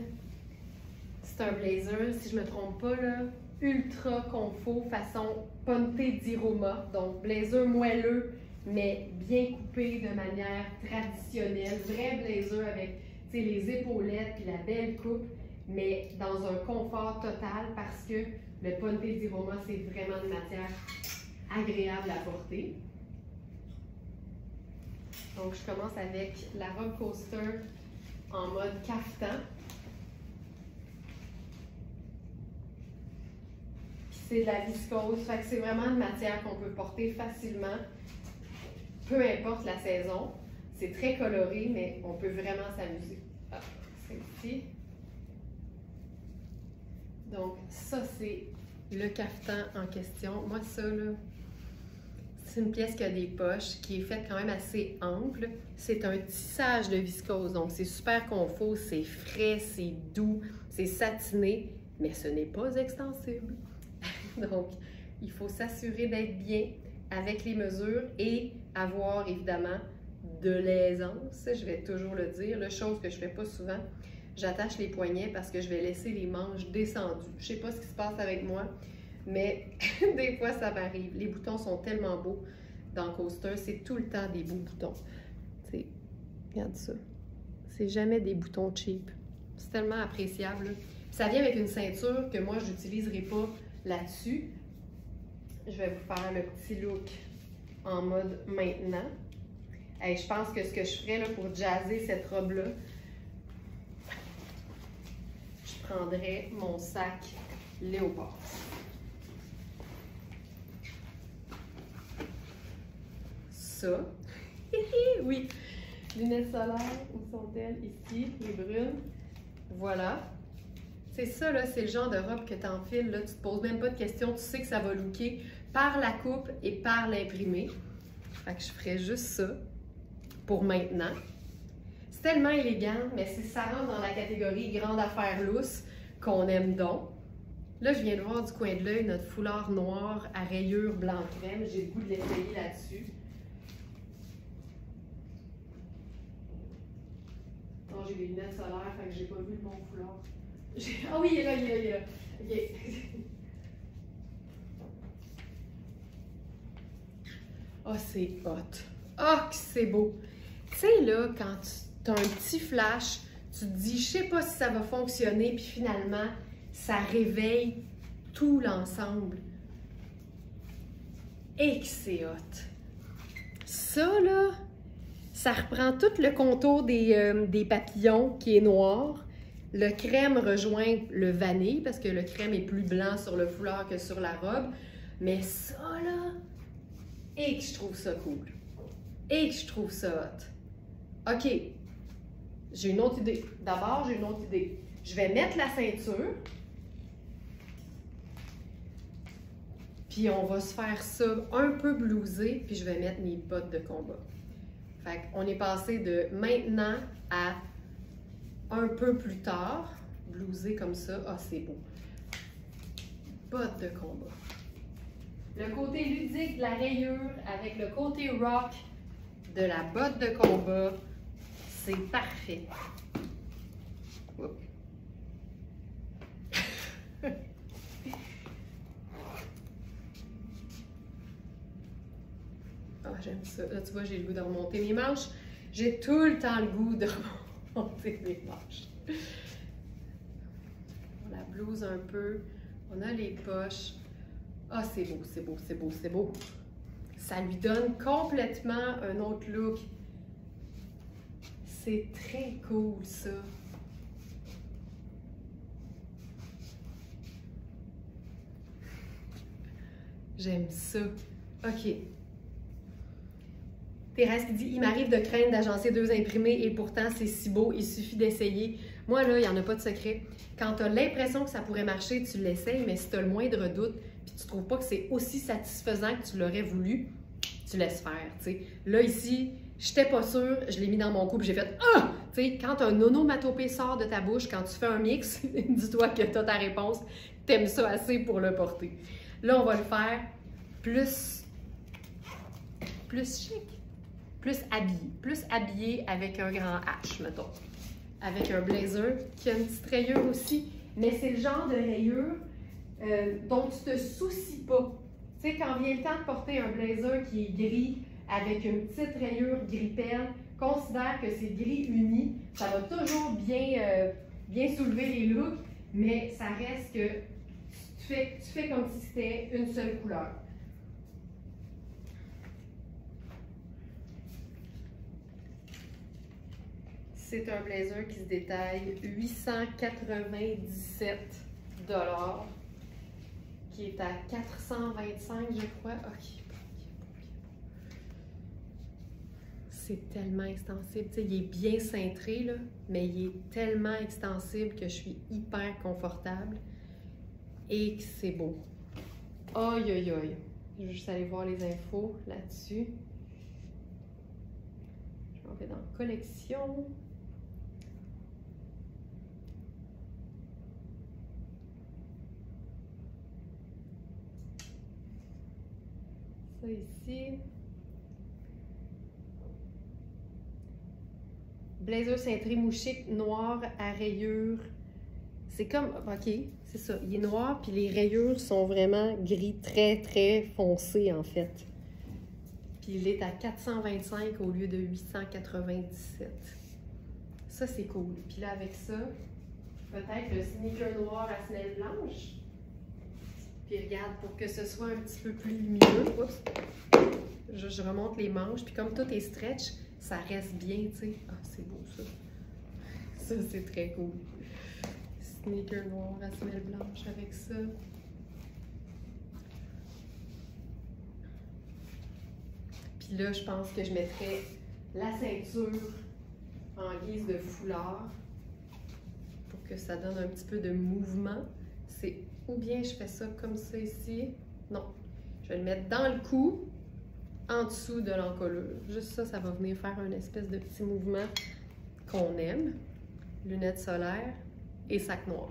C'est un blazer, si je ne me trompe pas, là, ultra confort, façon ponte di Roma. Donc, blazer moelleux, mais bien coupé de manière traditionnelle. Vrai blazer avec les épaulettes et la belle coupe, mais dans un confort total parce que le ponte di Roma, c'est vraiment une matière agréable à porter. Donc, je commence avec la robe coaster en mode caftan. C'est de la viscose, fait que c'est vraiment une matière qu'on peut porter facilement, peu importe la saison. C'est très coloré, mais on peut vraiment s'amuser. Ah, celle-ci. Donc, ça, c'est le caftan en question. Moi, ça, là, c'est une pièce qui a des poches, qui est faite quand même assez ample. C'est un tissage de viscose, donc c'est super confort, c'est frais, c'est doux, c'est satiné, mais ce n'est pas extensible. Donc, il faut s'assurer d'être bien avec les mesures et avoir évidemment de l'aisance, je vais toujours le dire, la chose que je ne fais pas souvent. j'attache les poignets parce que je vais laisser les manches descendues. Je sais pas ce qui se passe avec moi, mais des fois ça m'arrive. Les boutons sont tellement beaux dans Coaster, c'est tout le temps des beaux boutons. T'sais, regarde ça. C'est jamais des boutons cheap. C'est tellement appréciable. Là. Ça vient avec une ceinture que moi, je n'utiliserai pas là-dessus. Je vais vous faire le petit look en mode maintenant. Hey, je pense que ce que je ferais là, pour jazzer cette robe-là, je prendrais mon sac léopard. Ça. Oui. Lunettes solaires, où sont-elles? Ici, les brunes. Voilà. C'est ça, là, c'est le genre de robe que tu enfiles, là, tu te poses même pas de questions, tu sais que ça va looker par la coupe et par l'imprimé. Fait que je ferais juste ça pour maintenant. C'est tellement élégant, mais ça rentre dans la catégorie grande affaire lousse qu'on aime donc. Là, je viens de voir du coin de l'œil notre foulard noir à rayures blanc crème. J'ai le goût de l'essayer là-dessus. Non, j'ai des lunettes solaires, fait que j'ai pas vu mon foulard. Ah oui, il est là, il est là. OK. Oh, c'est hot. Oh, que c'est beau. Tu sais, là, quand tu as un petit flash, tu te dis, je sais pas si ça va fonctionner, puis finalement, ça réveille tout l'ensemble. Et que c'est hot. Ça, là, ça reprend tout le contour des papillons qui est noir. Le crème rejoint le vanille parce que le crème est plus blanc sur le foulard que sur la robe. Mais ça, là, et que je trouve ça cool. Et que je trouve ça hot. OK, j'ai une autre idée. D'abord, j'ai une autre idée. Je vais mettre la ceinture. Puis on va se faire ça un peu blousé, puis je vais mettre mes bottes de combat. Fait qu'on est passé de maintenant à un peu plus tard, blousé comme ça. Ah, c'est beau. Bottes de combat. Le côté ludique de la rayure avec le côté rock de la botte de combat, c'est parfait. Oups. Ah, j'aime ça. Là, tu vois, j'ai le goût de remonter mes manches. J'ai tout le temps le goût de remonter mes manches. On la blouse un peu. On a les poches. Ah, c'est beau, c'est beau, c'est beau, c'est beau. Ça lui donne complètement un autre look. C'est très cool, ça. J'aime ça. OK. Thérèse qui dit « Il m'arrive de craindre d'agencer 2 imprimés et pourtant c'est si beau, il suffit d'essayer. » Moi, là, il n'y en a pas de secret. Quand tu as l'impression que ça pourrait marcher, tu l'essayes, mais si tu as le moindre doute puis tu ne trouves pas que c'est aussi satisfaisant que tu l'aurais voulu, tu laisses faire. T'sais. Là, ici, je n'étais pas sûre, je l'ai mis dans mon couple, j'ai fait « Ah! » T'sais, quand un onomatopée sort de ta bouche, quand tu fais un mix, dis-toi que tu as ta réponse, tu aimes ça assez pour le porter. Là, on va le faire plus chic. Plus habillé avec un grand H, mettons. Avec un blazer qui a une petite rayure aussi. Mais c'est le genre de rayure dont tu te soucies pas. Tu sais, quand vient le temps de porter un blazer qui est gris avec une petite rayure gris-pelle, considère que c'est gris uni. Ça va toujours bien soulever les looks, mais ça reste que tu fais comme si c'était une seule couleur. C'est un blazer qui se détaille 897 $, qui est à 425, je crois. OK. C'est tellement extensible. Tu sais, il est bien cintré, là, mais il est tellement extensible que je suis hyper confortable et que c'est beau. Aïe, aïe, aïe. Je vais juste aller voir les infos là-dessus. Je m'en vais dans collection. Ça ici. Blazer cintré mouchique noir à rayures. C'est comme, ok, c'est ça, il est noir, puis les rayures sont vraiment gris très, très foncé en fait. Puis il est à 425 au lieu de 897. Ça, c'est cool. Puis là, avec ça, peut-être le sneaker noir à semelle blanche. Puis regarde, pour que ce soit un petit peu plus lumineux, oups, je remonte les manches. Puis comme tout est stretch, ça reste bien, tu sais. Ah, c'est beau ça. Ça, c'est très cool. Sneaker noir à semelle blanche avec ça. Puis là, je pense que je mettrais la ceinture en guise de foulard pour que ça donne un petit peu de mouvement. C'est ou bien je fais ça comme ça ici. Non, je vais le mettre dans le cou, en dessous de l'encolure. Juste ça, ça va venir faire un espèce de petit mouvement qu'on aime. Lunettes solaires et sac noir.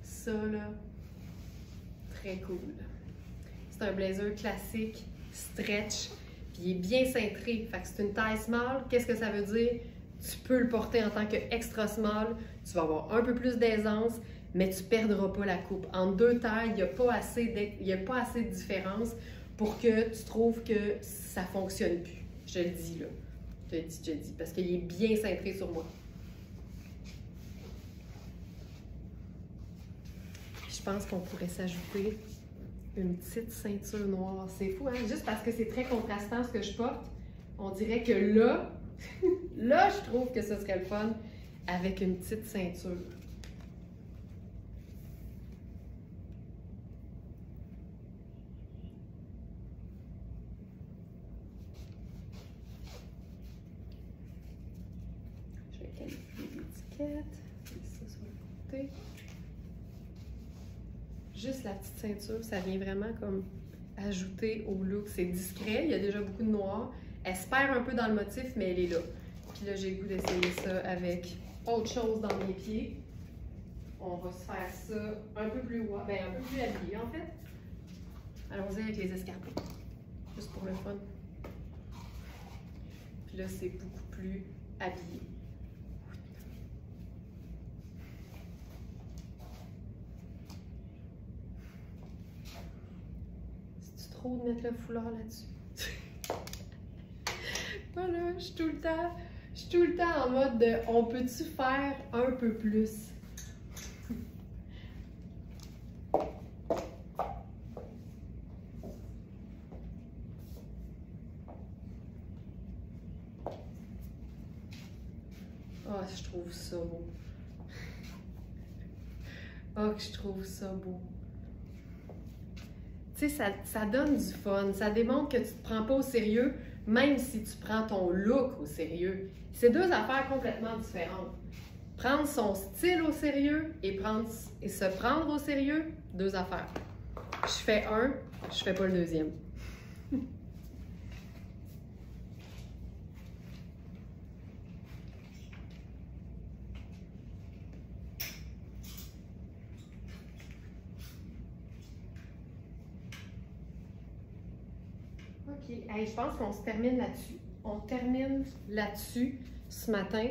Ça là, très cool. C'est un blazer classique, stretch, puis il est bien cintré. Fait que c'est une taille small. Qu'est-ce que ça veut dire? Tu peux le porter en tant que extra small. Tu vas avoir un peu plus d'aisance, mais tu ne perdras pas la coupe. En deux tailles, il n'y a pas assez de différence pour que tu trouves que ça ne fonctionne plus. Je le dis là. Je le dis, parce qu'il est bien cintré sur moi. Je pense qu'on pourrait s'ajouter une petite ceinture noire. C'est fou, hein? Juste parce que c'est très contrastant ce que je porte, on dirait que là, là, je trouve que ce serait le fun avec une petite ceinture. Je vais qualifier l'étiquette. Ça sur le côté. Juste la petite ceinture, ça vient vraiment comme ajouter au look. C'est discret, il y a déjà beaucoup de noir. Elle se perd un peu dans le motif, mais elle est là. Puis là, j'ai le goût d'essayer ça avec autre chose dans mes pieds. On va se faire ça un peu plus haut, ben un peu plus habillé en fait. Allons-y avec les escarpins, juste pour le fun. Puis là, c'est beaucoup plus habillé. C'est-tu trop de mettre le foulard là-dessus? Voilà, je suis tout le temps en mode de on peut-tu faire un peu plus? Oh, je trouve ça beau. Oh, que je trouve ça beau. Tu sais, ça donne du fun. Ça démontre que tu te prends pas au sérieux, même si tu prends ton look au sérieux. C'est deux affaires complètement différentes. Prendre son style au sérieux et se prendre au sérieux, deux affaires. Je fais un, je fais pas le deuxième. OK. Hey, je pense qu'on se termine là-dessus. On termine là-dessus ce matin.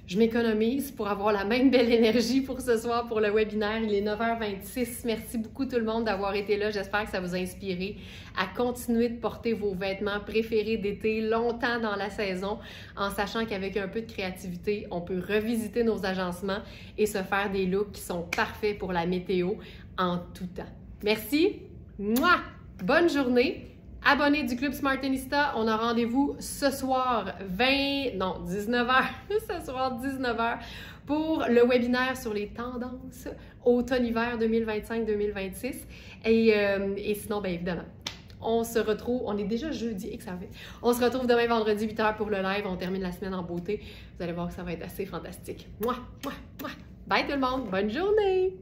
Je m'économise pour avoir la même belle énergie pour ce soir pour le webinaire. Il est 9h26. Merci beaucoup tout le monde d'avoir été là. J'espère que ça vous a inspiré à continuer de porter vos vêtements préférés d'été longtemps dans la saison, en sachant qu'avec un peu de créativité, on peut revisiter nos agencements et se faire des looks qui sont parfaits pour la météo en tout temps. Merci! Mouah! Bonne journée! Abonnés du Club Smartinista, on a rendez-vous ce soir 19h, ce soir 19h pour le webinaire sur les tendances automne-hiver 2025-2026. Et sinon, bien évidemment, on se retrouve, on est déjà jeudi et que ça fait. On se retrouve demain vendredi 8h pour le live, on termine la semaine en beauté. Vous allez voir que ça va être assez fantastique. Mouah, mouah, mouah. Bye tout le monde, bonne journée!